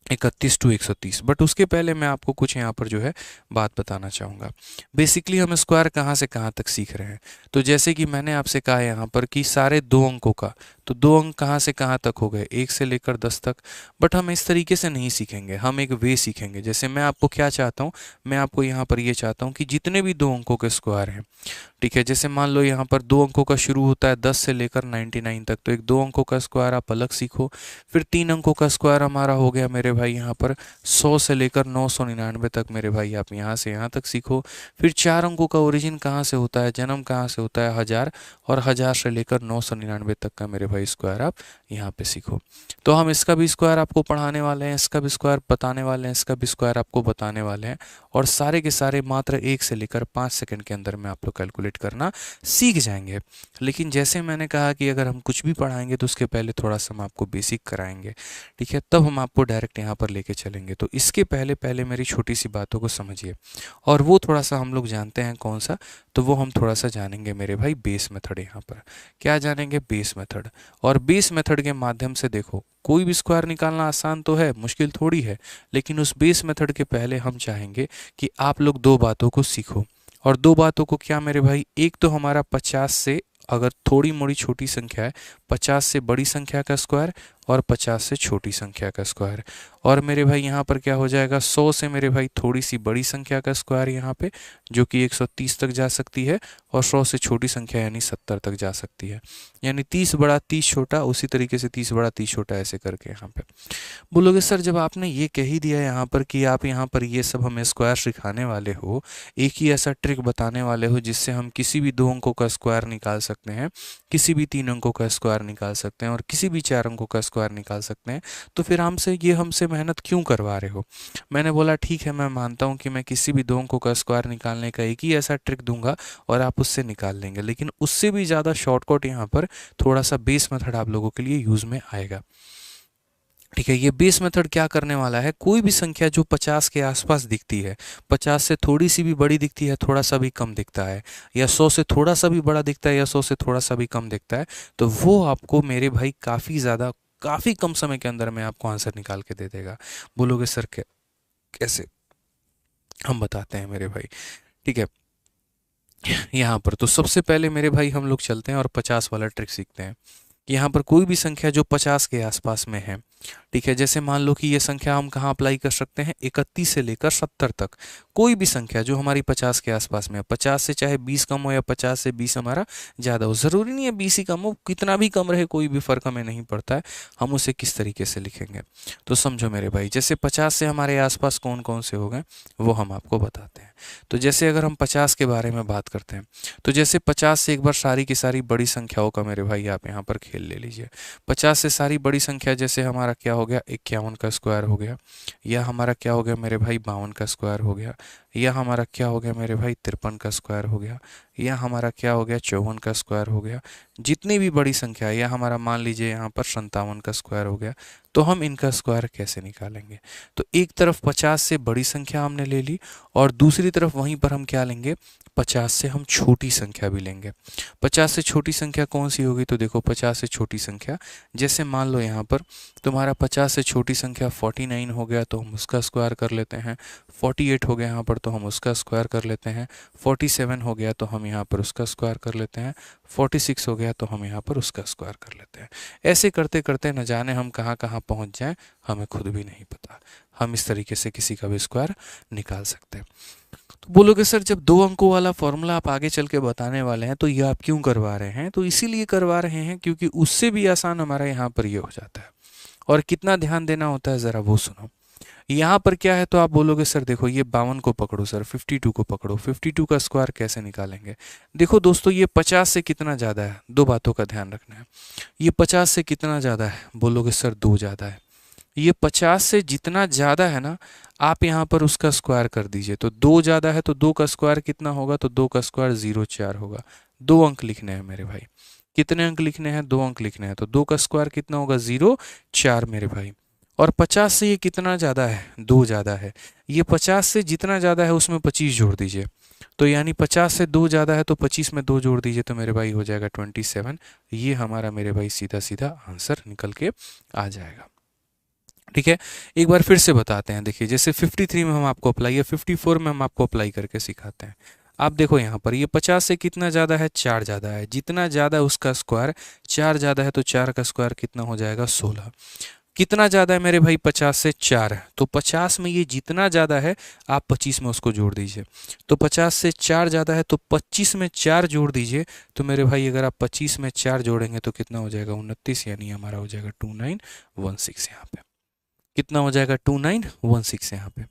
31 to 130, but उसके पहले मैं आपको कुछ यहाँ पर जो है बात बताना चाहूँगा। बेसिकली हम स्क्वायर कहाँ से कहाँ तक सीख रहे हैं, तो जैसे कि मैंने आपसे कहा है यहाँ पर कि सारे 2 अंकों का, तो 2 अंक कहाँ से कहाँ तक हो गए, 1 से लेकर 10 तक। बट हम इस तरीके से नहीं सीखेंगे, हम एक वे सीखेंगे। जैसे मैं आपको क्या चाहता हूँ, मैं आपको यहाँ पर ये चाहता हूँ कि जितने भी 2 अंकों के स्क्वायर हैं, ठीक है, जैसे मान लो यहाँ पर 2 अंकों का शुरू होता है 10 से लेकर 99 तक, तो एक 2 अंकों का स्क्वायर आप अलग सीखो। फिर 3 अंकों का स्क्वायर हमारा हो गया मेरे भाई यहाँ पर 100 से लेकर 999 तक, मेरे भाई आप यहाँ से यहाँ तक सीखो। फिर 4 अंकों का ओरिजिन कहाँ से होता है, जन्म कहाँ से होता है, 1000, और 1000 से लेकर 999 तक का मेरे भाई स्क्वायर आप यहाँ पे सीखो। तो हम इसका भी स्क्वायर आपको पढ़ाने वाले हैं, इसका भी स्क्वायर बताने वाले हैं, इसका भी स्क्वायर आपको बताने वाले हैं, और सारे के सारे मात्र 1 से लेकर 5 सेकंड के अंदर में आप लोग कैलकुलेट करना सीख जाएंगे। लेकिन जैसे मैंने कहा कि अगर हम कुछ भी पढ़ाएंगे तो उसके पहले थोड़ा सा हम आपको बेसिक कराएंगे, ठीक है, तब हम आपको डायरेक्ट यहाँ पर लेके चलेंगे। तो इसके पहले पहले मेरी छोटी सी बातों को समझिए, और वो थोड़ा सा हम लोग जानते हैं कौन सा, तो वो हम थोड़ा सा जानेंगे मेरे भाई बेस मेथड। यहाँ पर क्या जानेंगे, बेस मेथड। और बेस मेथड के माध्यम से देखो कोई भी स्क्वायर निकालना आसान तो है, मुश्किल थोड़ी है, लेकिन उस बेस मेथड के पहले हम चाहेंगे कि आप लोग 2 बातों को सीखो। और 2 बातों को क्या मेरे भाई, एक तो हमारा 50 से, अगर थोड़ी मोड़ी छोटी संख्या है, 50 से बड़ी संख्या का स्क्वायर, और 50 से छोटी संख्या का स्क्वायर। और मेरे भाई यहाँ पर क्या हो जाएगा, 100 से मेरे भाई थोड़ी सी बड़ी संख्या का स्क्वायर यहाँ पे, जो कि 130 तक जा सकती है, और 100 से छोटी संख्या यानी 70 तक जा सकती है। यानी 30 बड़ा 30 छोटा, उसी तरीके से 30 बड़ा 30 छोटा, ऐसे करके यहाँ पे बोलोगे सर जब आपने ये कह ही दिया यहाँ पर कि आप यहाँ पर ये सब हमें स्क्वायर सिखाने वाले हो, एक ही ऐसा ट्रिक बताने वाले हो जिससे हम किसी भी 2 अंकों का स्क्वायर निकाल सकते हैं, किसी भी 3 अंकों का स्क्वायर निकाल सकते हैं, और किसी भी 4 अंकों का स्क्वायर निकाल सकते हैं, तो फिर हमसे मेहनत क्यों करवा रहे हो। मैंने बोला ठीक है, मैं मानता हूँ कि मैं किसी भी 2 अंकों का स्क्वायर निकालने का एक ही ऐसा ट्रिक दूंगा और आप उससे निकाल लेंगे, लेकिन उससे भी ज़्यादा शॉर्टकट यहाँ पर थोड़ा सा बेस मेथड आप लोगों के लिए यूज़ में आएगा। ठीक है, ये बेस मेथड क्या करने वाला है, कोई भी संख्या जो 50 के आसपास दिखती है, 50 से थोड़ी सी भी बड़ी दिखती है, थोड़ा सा भी कम दिखता है, या 100 से थोड़ा सा भी बड़ा दिखता है, या 100 से थोड़ा सा भी कम दिखता है, तो वो आपको मेरे भाई काफ़ी कम समय के अंदर में आपको आंसर निकाल के दे देगा। बोलोगे सर कैसे, हम बताते हैं मेरे भाई। ठीक है, यहाँ पर तो सबसे पहले मेरे भाई हम लोग चलते हैं और 50 वाला ट्रिक सीखते हैं। यहाँ पर कोई भी संख्या जो 50 के आसपास में है, ठीक है, जैसे मान लो कि ये संख्या हम कहाँ अप्लाई कर सकते हैं, 31 से लेकर 70 तक, कोई भी संख्या जो हमारी 50 के आसपास में है, 50 से चाहे 20 कम हो या 50 से 20 हमारा ज़्यादा हो, ज़रूरी नहीं है 20 ही कम हो, कितना भी कम रहे कोई भी फ़र्क हमें नहीं पड़ता है। हम उसे किस तरीके से लिखेंगे, तो समझो मेरे भाई, जैसे 50 से हमारे आसपास कौन कौन से हो गए वो हम आपको बताते हैं। तो जैसे अगर हम 50 के बारे में बात करते हैं, तो जैसे 50 से एक बार सारी की सारी बड़ी संख्याओं का मेरे भाई आप यहाँ पर खेल ले लीजिए। 50 से सारी बड़ी संख्या जैसे हमारा क्या हो गया, 51 का स्क्वायर हो गया, या हमारा क्या हो गया मेरे भाई 52 का स्क्वायर हो गया, या हमारा क्या हो गया मेरे भाई 53 का स्क्वायर हो गया, या हमारा क्या हो गया 54 का स्क्वायर हो गया। जितनी भी बड़ी संख्या है, या हमारा मान लीजिए यहाँ पर 57 का स्क्वायर हो गया, तो हम इनका स्क्वायर कैसे निकालेंगे। तो एक तरफ 50 से बड़ी संख्या हमने ले ली, और दूसरी तरफ वहीं पर हम क्या लेंगे, 50 से हम छोटी संख्या भी लेंगे। 50 से छोटी संख्या कौन सी होगी, तो देखो 50 से छोटी संख्या, जैसे मान लो यहाँ पर तुम्हारा 50 से छोटी संख्या 49 हो गया, तो हम उसका स्क्वायर कर लेते हैं। 48 हो गया यहाँ पर, तो हम उसका स्क्वायर कर लेते हैं। 47 हो गया, तो हम यहाँ पर उसका स्क्वायर कर लेते हैं। 46 हो गया, तो हम यहाँ पर उसका स्क्वायर कर लेते हैं। ऐसे करते करते न जाने हम कहाँ कहाँ पहुँच जाएं, हमें खुद भी नहीं पता। हम इस तरीके से किसी का भी स्क्वायर निकाल सकते हैं। तो बोलोगे सर जब 2 अंकों वाला फॉर्मूला आप आगे चल के बताने वाले हैं, तो ये आप क्यों करवा रहे हैं, तो इसीलिए करवा रहे हैं क्योंकि उससे भी आसान हमारा यहाँ पर ये हो जाता है। और कितना ध्यान देना होता है ज़रा वो सुनो। यहाँ पर क्या है, तो आप बोलोगे सर देखो ये 52 को पकड़ो, सर 52 को पकड़ो, 52 का स्क्वायर कैसे निकालेंगे। देखो दोस्तों, ये 50 से कितना ज़्यादा है, 2 बातों का ध्यान रखना है। ये 50 से कितना ज़्यादा है, बोलोगे सर 2 ज़्यादा है। ये 50 से जितना ज़्यादा है ना, आप यहाँ पर उसका स्क्वायर कर दीजिए। तो 2 ज़्यादा है, तो 2 का स्क्वायर कितना होगा, तो 2 का स्क्वायर 0,4 होगा। 2 अंक लिखने हैं मेरे भाई, कितने अंक लिखने हैं, 2 अंक लिखने हैं, तो 2 का स्क्वायर कितना होगा, 0,4 मेरे भाई। और 50 से ये कितना ज़्यादा है, 2 ज़्यादा है। ये 50 से जितना ज़्यादा है उसमें 25 जोड़ दीजिए, तो यानी 50 से 2 ज़्यादा है, तो 25 में 2 जोड़ दीजिए, तो मेरे भाई हो जाएगा 27। ये हमारा मेरे भाई सीधा सीधा आंसर निकल के आ जाएगा। ठीक है, एक बार फिर से बताते हैं। देखिए जैसे 53 में हम आपको अप्लाई, या 54 में हम आपको अप्लाई करके सिखाते हैं। आप देखो यहाँ पर ये 50 से कितना ज़्यादा है, 4 ज़्यादा है। जितना ज़्यादा उसका स्क्वायर, 4 ज़्यादा है, तो 4 का स्क्वायर कितना हो जाएगा, 16। कितना ज़्यादा है मेरे भाई, 50 से 4 है, तो 50 में ये जितना ज़्यादा है आप 25 में उसको जोड़ दीजिए। तो 50 से 4 ज़्यादा है, तो 25 में 4 जोड़ दीजिए, तो मेरे भाई अगर आप 25 में 4 जोड़ेंगे तो कितना हो जाएगा, 29, यानी हमारा हो जाएगा 2916 यहाँ पे। कितना हो जाएगा, 2916 यहाँ पे।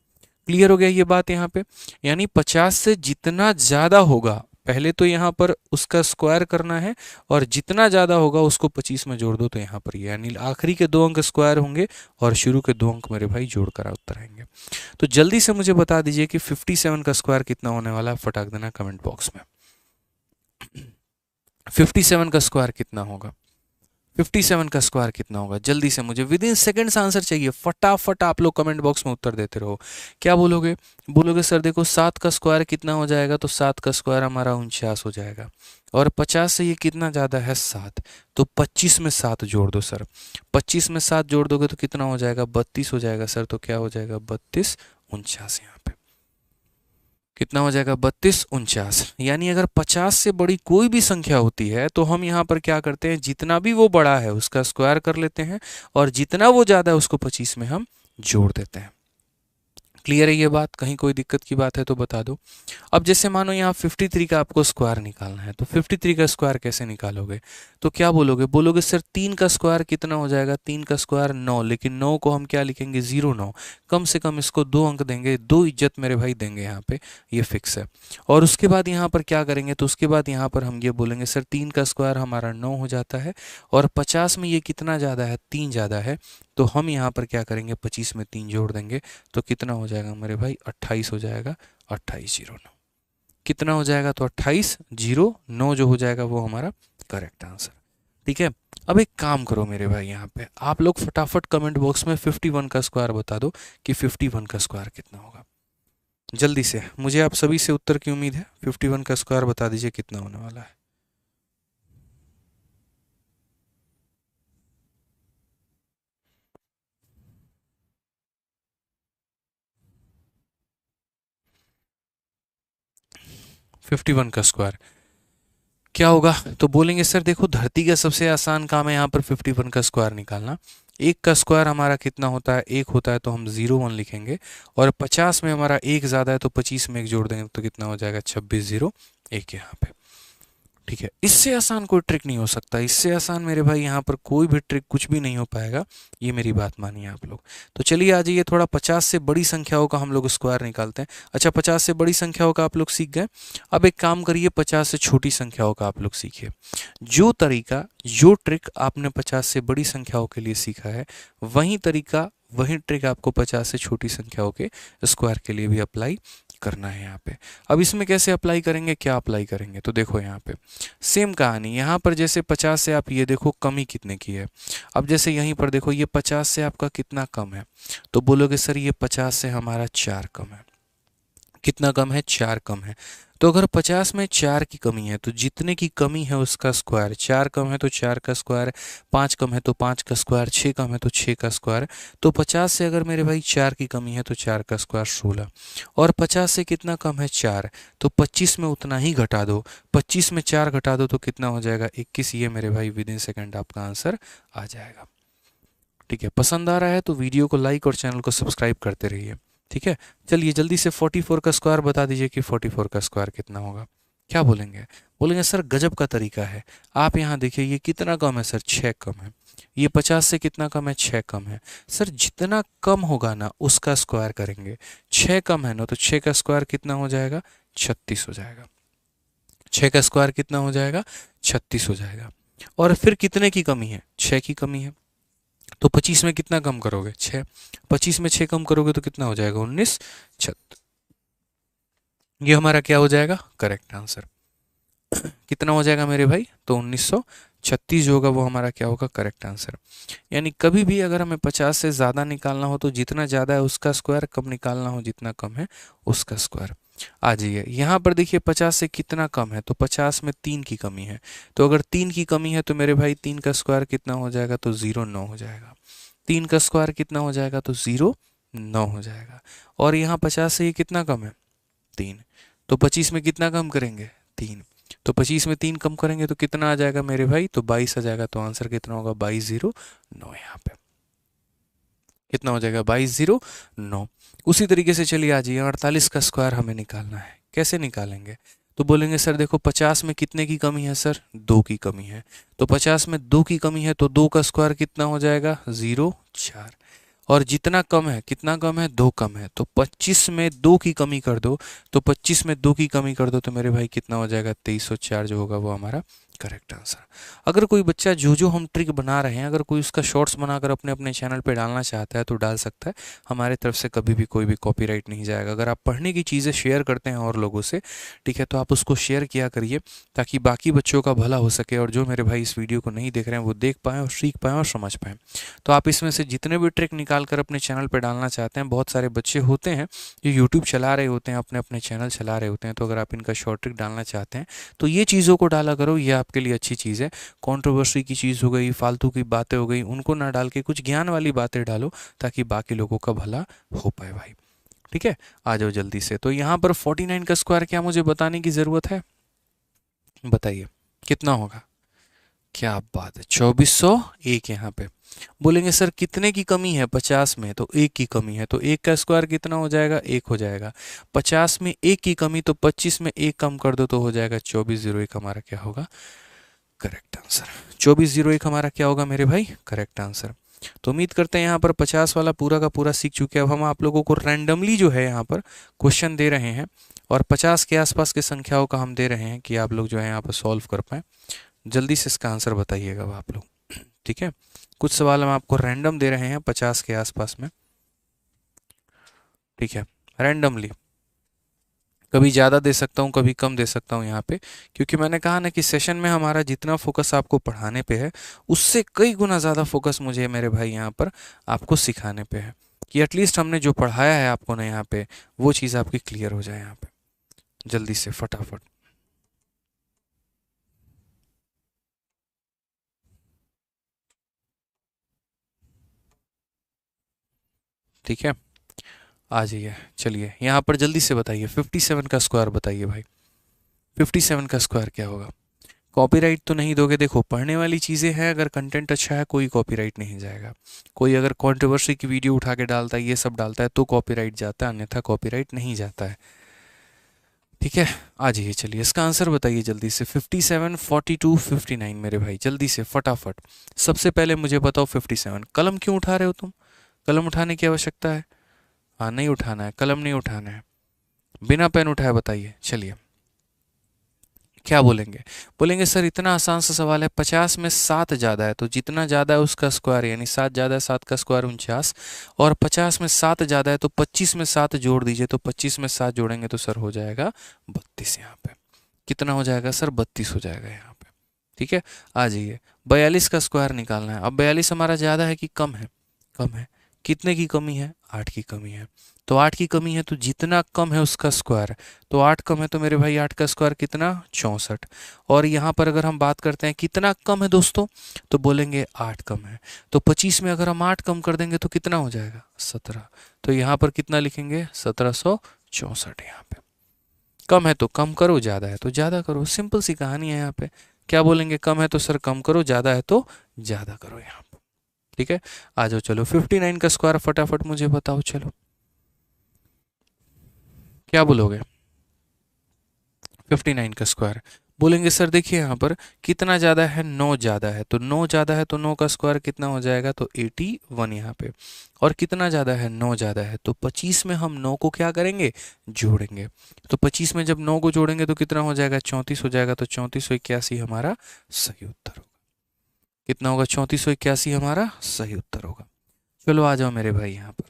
क्लियर हो गया ये बात यहाँ पे। यानी 50 से जितना ज़्यादा होगा, पहले तो यहाँ पर उसका स्क्वायर करना है, और जितना ज़्यादा होगा उसको 25 में जोड़ दो, तो यहाँ पर यानी आखिरी के 2 अंक स्क्वायर होंगे और शुरू के 2 अंक मेरे भाई जोड़ कर उत्तर आएंगे। तो जल्दी से मुझे बता दीजिए कि 57 का स्क्वायर कितना होने वाला है, फटाक देना कमेंट बॉक्स में। 57 का स्क्वायर कितना होगा, 57 का स्क्वायर कितना होगा, जल्दी से मुझे विद इन सेकेंड्स आंसर चाहिए। फटाफट आप लोग कमेंट बॉक्स में उत्तर देते रहो। क्या बोलोगे, बोलोगे सर देखो 7 का स्क्वायर कितना हो जाएगा, तो 7 का स्क्वायर हमारा 49 हो जाएगा। और 50 से ये कितना ज़्यादा है, 7, तो 25 में 7 जोड़ दो सर। 25 में 7 जोड़ दोगे तो कितना हो जाएगा, 32 हो जाएगा सर। तो क्या हो जाएगा, 32 49 यहाँ पे। कितना हो जाएगा 32 49। यानी अगर 50 से बड़ी कोई भी संख्या होती है तो हम यहाँ पर क्या करते हैं, जितना भी वो बड़ा है उसका स्क्वायर कर लेते हैं और जितना वो ज़्यादा है उसको 25 में हम जोड़ देते हैं। क्लियर है ये बात? कहीं कोई दिक्कत की बात है तो बता दो। अब जैसे मानो यहाँ 53 का आपको स्क्वायर निकालना है, तो 53 का स्क्वायर कैसे निकालोगे? तो क्या बोलोगे? बोलोगे सर 3 का स्क्वायर कितना हो जाएगा? 3 का स्क्वायर 9, लेकिन 9 को हम क्या लिखेंगे? 09। कम से कम इसको 2 अंक देंगे, 2 इज्जत मेरे भाई देंगे यहाँ पे, ये फिक्स है। और उसके बाद यहाँ पर क्या करेंगे? तो उसके बाद यहाँ पर हम ये बोलेंगे सर 3 का स्क्वायर हमारा 9 हो जाता है और 50 में ये कितना ज़्यादा है? 3 ज़्यादा है। तो हम यहाँ पर क्या करेंगे? 25 में 3 जोड़ देंगे तो कितना हो जाएगा मेरे भाई? 28 हो जाएगा। 2809 कितना हो जाएगा? तो 2809 जो हो जाएगा वो हमारा करेक्ट आंसर। ठीक है, अब एक काम करो मेरे भाई, यहाँ पे आप लोग फटाफट कमेंट बॉक्स में 51 का स्क्वायर बता दो कि 51 का स्क्वायर कितना होगा। जल्दी से, मुझे आप सभी से उत्तर की उम्मीद है। 51 का स्क्वायर बता दीजिए कितना होने वाला है। फिफ्टी वन का स्क्वायर क्या होगा? तो बोलेंगे सर देखो धरती का सबसे आसान काम है यहाँ पर 51 का स्क्वायर निकालना। एक का स्क्वायर हमारा कितना होता है? एक होता है, तो हम 01 लिखेंगे और 50 में हमारा एक ज़्यादा है तो 25 में एक जोड़ देंगे तो कितना हो जाएगा? 2601 यहाँ पे। ठीक है, इससे आसान कोई ट्रिक नहीं हो सकता, इससे आसान मेरे भाई यहाँ पर कोई भी ट्रिक कुछ भी नहीं हो पाएगा, ये मेरी बात मानिए आप लोग। तो चलिए आ जाइए, थोड़ा 50 से बड़ी संख्याओं का हम लोग स्क्वायर निकालते हैं। अच्छा, 50 से बड़ी संख्याओं का आप लोग सीख गए, अब एक काम करिए 50 से छोटी संख्याओं का आप लोग सीखिए। जो तरीका, जो ट्रिक आपने 50 से बड़ी संख्याओं के लिए सीखा है, वही तरीका, वही ट्रिक आपको 50 से छोटी संख्याओं के स्क्वायर के लिए भी अप्लाई करना है यहाँ पे। अब इसमें कैसे अप्लाई करेंगे, क्या अप्लाई करेंगे? तो देखो यहाँ पे सेम कहानी, यहाँ पर जैसे 50 से आप ये देखो कमी कितने की है। अब जैसे यहीं पर देखो ये 50 से आपका कितना कम है, तो बोलोगे सर ये 50 से हमारा 4 कम है। कितना कम है? 4 कम है। तो अगर 50 में 4 की कमी है तो जितने की कमी है उसका स्क्वायर, 4 कम है तो 4 का स्क्वायर, 5 कम है तो 5 का स्क्वायर, 6 कम है तो 6 का स्क्वायर। तो 50 से अगर मेरे भाई 4 की कमी है तो 4 का स्क्वायर 16, और 50 से कितना कम है? 4, तो 25 में उतना ही घटा दो, 25 में 4 घटा दो तो कितना हो जाएगा? 21। ये मेरे भाई विद इन सेकेंड आपका आंसर आ जाएगा। ठीक है, पसंद आ रहा है तो वीडियो को लाइक और चैनल को सब्सक्राइब करते रहिए। ठीक है, चलिए जल्दी से 44 का स्क्वायर बता दीजिए कि 44 का स्क्वायर कितना होगा। क्या बोलेंगे? बोलेंगे सर गजब का तरीका है, आप यहाँ देखिए ये कितना कम है? सर 6 कम है। ये 50 से कितना कम है? 6 कम है। सर जितना कम होगा ना उसका स्क्वायर करेंगे, 6 कम है ना, तो 6 का स्क्वायर कितना हो जाएगा? 36 हो जाएगा। 6 का स्क्वायर कितना हो जाएगा? 36 हो जाएगा। और फिर कितने की कमी है? 6 की कमी है। तो 25 में कितना कम करोगे? 6। 25 में 6 कम करोगे तो कितना हो जाएगा? 19 छत। ये हमारा क्या हो जाएगा? Correct answer. कितना हो जाएगा मेरे भाई? तो 1936 जो होगा वो हमारा क्या होगा? Correct answer. यानी कभी भी अगर हमें 50 से ज़्यादा निकालना हो तो जितना ज़्यादा है उसका स्क्वायर, कम निकालना हो जितना कम है उसका स्क्वायर। आ जाइए यहाँ पर देखिए 50 से कितना कम है? तो 50 में 3 की कमी है। तो अगर 3 की कमी है तो मेरे भाई 3 का स्क्वायर कितना हो जाएगा? तो 09 हो जाएगा। 3 का स्क्वायर कितना हो जाएगा? तो 09 हो जाएगा। और यहाँ 50 से ये कितना कम है? 3। तो 25 में कितना कम करेंगे? 3। तो 25 में 3 कम करेंगे तो कितना आ जाएगा मेरे भाई? तो 22 आ जाएगा। तो आंसर कितना होगा? 2209 यहाँ पे कितना हो जाएगा? 2209। उसी तरीके से चलिए आ जाइए 48 का स्क्वायर हमें निकालना है। कैसे निकालेंगे? तो बोलेंगे सर देखो 50 में कितने की कमी है? सर 2 की कमी है। तो 50 में 2 की कमी है तो 2 का स्क्वायर कितना हो जाएगा? 04। और जितना कम है, कितना कम है? 2 कम है। तो 25 में 2 की कमी कर दो, तो 25 में 2 की कमी कर दो तो मेरे भाई कितना हो जाएगा? 2304 जो होगा वो हमारा करेक्ट आंसर। अगर कोई बच्चा जो जो हम ट्रिक बना रहे हैं अगर कोई उसका शॉर्ट्स बनाकर अपने अपने चैनल पे डालना चाहता है तो डाल सकता है, हमारे तरफ से कभी भी कोई भी कॉपीराइट नहीं जाएगा। अगर आप पढ़ने की चीज़ें शेयर करते हैं और लोगों से, ठीक है, तो आप उसको शेयर किया करिए ताकि बाकी बच्चों का भला हो सके और जो मेरे भाई इस वीडियो को नहीं देख रहे हैं वो देख पाएँ और सीख पाएँ और समझ पाएँ। तो आप इसमें से जितने भी ट्रिक निकाल कर अपने चैनल पर डालना चाहते हैं, बहुत सारे बच्चे होते हैं जो यूट्यूब चला रहे होते हैं, अपने अपने चैनल चला रहे होते हैं, तो अगर आप इनका शॉर्ट ट्रिक डालना चाहते हैं तो ये चीज़ों को डाला करो, ये आपके लिए अच्छी चीज़ है। कंट्रोवर्सी की चीज़ हो गई, फालतू की बातें हो गई, उनको ना डाल के कुछ ज्ञान वाली बातें डालो ताकि बाकी लोगों का भला हो पाए भाई। ठीक है, आ जाओ जल्दी से। तो यहाँ पर 49 का स्क्वायर क्या मुझे बताने की ज़रूरत है, बताइए कितना होगा। क्या बात है, 2401 यहाँ पे। बोलेंगे सर कितने की कमी है, 50 में, तो एक की कमी है, तो एक का स्क्वायर कितना हो जाएगा, एक हो जाएगा। 50 में एक की कमी, तो 25 में एक कम कर दो तो हो जाएगा 2401। हमारा क्या होगा, करेक्ट आंसर। 2401 हमारा क्या होगा मेरे भाई, करेक्ट आंसर। तो उम्मीद करते हैं यहाँ पर 50 वाला पूरा का पूरा सीख चुके हैं। अब हम आप लोगों को रैंडमली जो है यहाँ पर क्वेश्चन दे रहे हैं और 50 के आसपास के संख्याओं का हम दे रहे हैं कि आप लोग जो है यहाँ पर सॉल्व कर पाएँ। जल्दी से इसका आंसर बताइएगा अब आप लोग, ठीक है। कुछ सवाल हम आपको रैंडम दे रहे हैं 50 के आसपास में, ठीक है, रैंडमली। कभी ज़्यादा दे सकता हूँ, कभी कम दे सकता हूँ यहाँ पे, क्योंकि मैंने कहा ना कि सेशन में हमारा जितना फोकस आपको पढ़ाने पे है उससे कई गुना ज़्यादा फोकस मुझे मेरे भाई यहाँ पर आपको सिखाने पे है, कि एटलीस्ट हमने जो पढ़ाया है आपको ना यहाँ पे वो चीज़ आपकी क्लियर हो जाए यहाँ पे। जल्दी से फटाफट, ठीक है, आ जाइए। चलिए यहाँ पर जल्दी से बताइए 57 का स्क्वायर बताइए भाई, 57 का स्क्वायर क्या होगा। कॉपीराइट तो नहीं दोगे, देखो पढ़ने वाली चीज़ें हैं, अगर कंटेंट अच्छा है कोई कॉपीराइट नहीं जाएगा। कोई अगर कंट्रोवर्सी की वीडियो उठा के डालता है, ये सब डालता है तो कॉपीराइट जाता है, अन्यथा कॉपीराइट नहीं जाता है, ठीक है। आ जाइए, चलिए इसका आंसर बताइए जल्दी से। 57, 42, 59 मेरे भाई, जल्दी से फटाफट। सबसे पहले मुझे बताओ 57, कलम क्यों उठा रहे हो तुम, कलम उठाने की आवश्यकता है, हाँ नहीं उठाना है, कलम नहीं उठाना है, बिना पेन उठाए बताइए। चलिए क्या बोलेंगे, बोलेंगे सर इतना आसान सा सवाल है, 50 में 7 ज़्यादा है तो जितना ज़्यादा है उसका स्क्वायर, यानी 7 ज़्यादा है, 7 का स्क्वायर 49, और 50 में 7 ज़्यादा है तो 25 में 7 जोड़ दीजिए, तो 25 में 7 जोड़ेंगे तो सर हो जाएगा 32। यहाँ पे कितना हो जाएगा सर, 32 हो जाएगा यहाँ पे, ठीक है। आ जाइए, 42 का स्क्वायर निकालना है। अब 42 हमारा ज़्यादा है कि कम है, कम है। कितने की कमी है, 8 की कमी है। तो 8 की कमी है तो जितना कम है उसका स्क्वायर, तो 8 कम है तो मेरे भाई 8 का स्क्वायर कितना, 64। और यहाँ पर अगर हम बात करते हैं कितना कम है दोस्तों, तो बोलेंगे 8 कम है। तो 25 में अगर हम 8 कम कर देंगे तो कितना हो जाएगा, 17। तो यहाँ पर कितना लिखेंगे, 1764। यहाँ पे कम है तो कम करो, ज़्यादा है तो ज़्यादा करो, सिंपल सी कहानी है यहाँ पे। क्या बोलेंगे, कम है तो सर कम करो, ज़्यादा है तो ज़्यादा करो यहाँ पे, ठीक है। आ जाओ, चलो 59 का स्क्वायर फटाफट मुझे बताओ, चलो क्या बोलोगे। 59 का स्क्वायर बोलेंगे सर देखिए यहाँ पर कितना ज़्यादा है, 9 ज़्यादा है, तो 9 ज़्यादा है तो 9 का स्क्वायर कितना हो जाएगा, तो 81 यहाँ पे। और कितना ज़्यादा है, 9 ज़्यादा है, तो 25 में हम 9 को क्या करेंगे, जोड़ेंगे। तो 25 में जब 9 को जोड़ेंगे तो कितना हो जाएगा, 34 हो जाएगा। तो 3481 हमारा सही उत्तर होगा। कितना होगा, 3481 हमारा सही उत्तर होगा। चलो आ जाओ मेरे भाई यहाँ पर,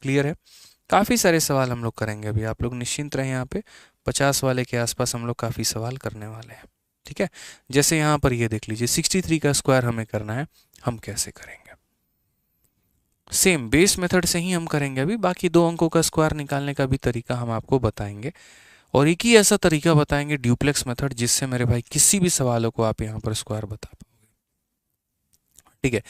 क्लियर है। काफ़ी सारे सवाल हम लोग करेंगे अभी, आप लोग निश्चिंत रहें। यहाँ पे 50 वाले के आसपास हम लोग काफ़ी सवाल करने वाले हैं, ठीक है। जैसे यहाँ पर ये देख लीजिए 63 का स्क्वायर हमें करना है, हम कैसे करेंगे, सेम बेस मेथड से ही हम करेंगे अभी। बाकी 2 अंकों का स्क्वायर निकालने का भी तरीका हम आपको बताएंगे, और एक ही ऐसा तरीका बताएंगे ड्यूप्लेक्स मेथड, जिससे मेरे भाई किसी भी सवालों को आप यहाँ पर स्क्वायर बता पाओ, ठीक है।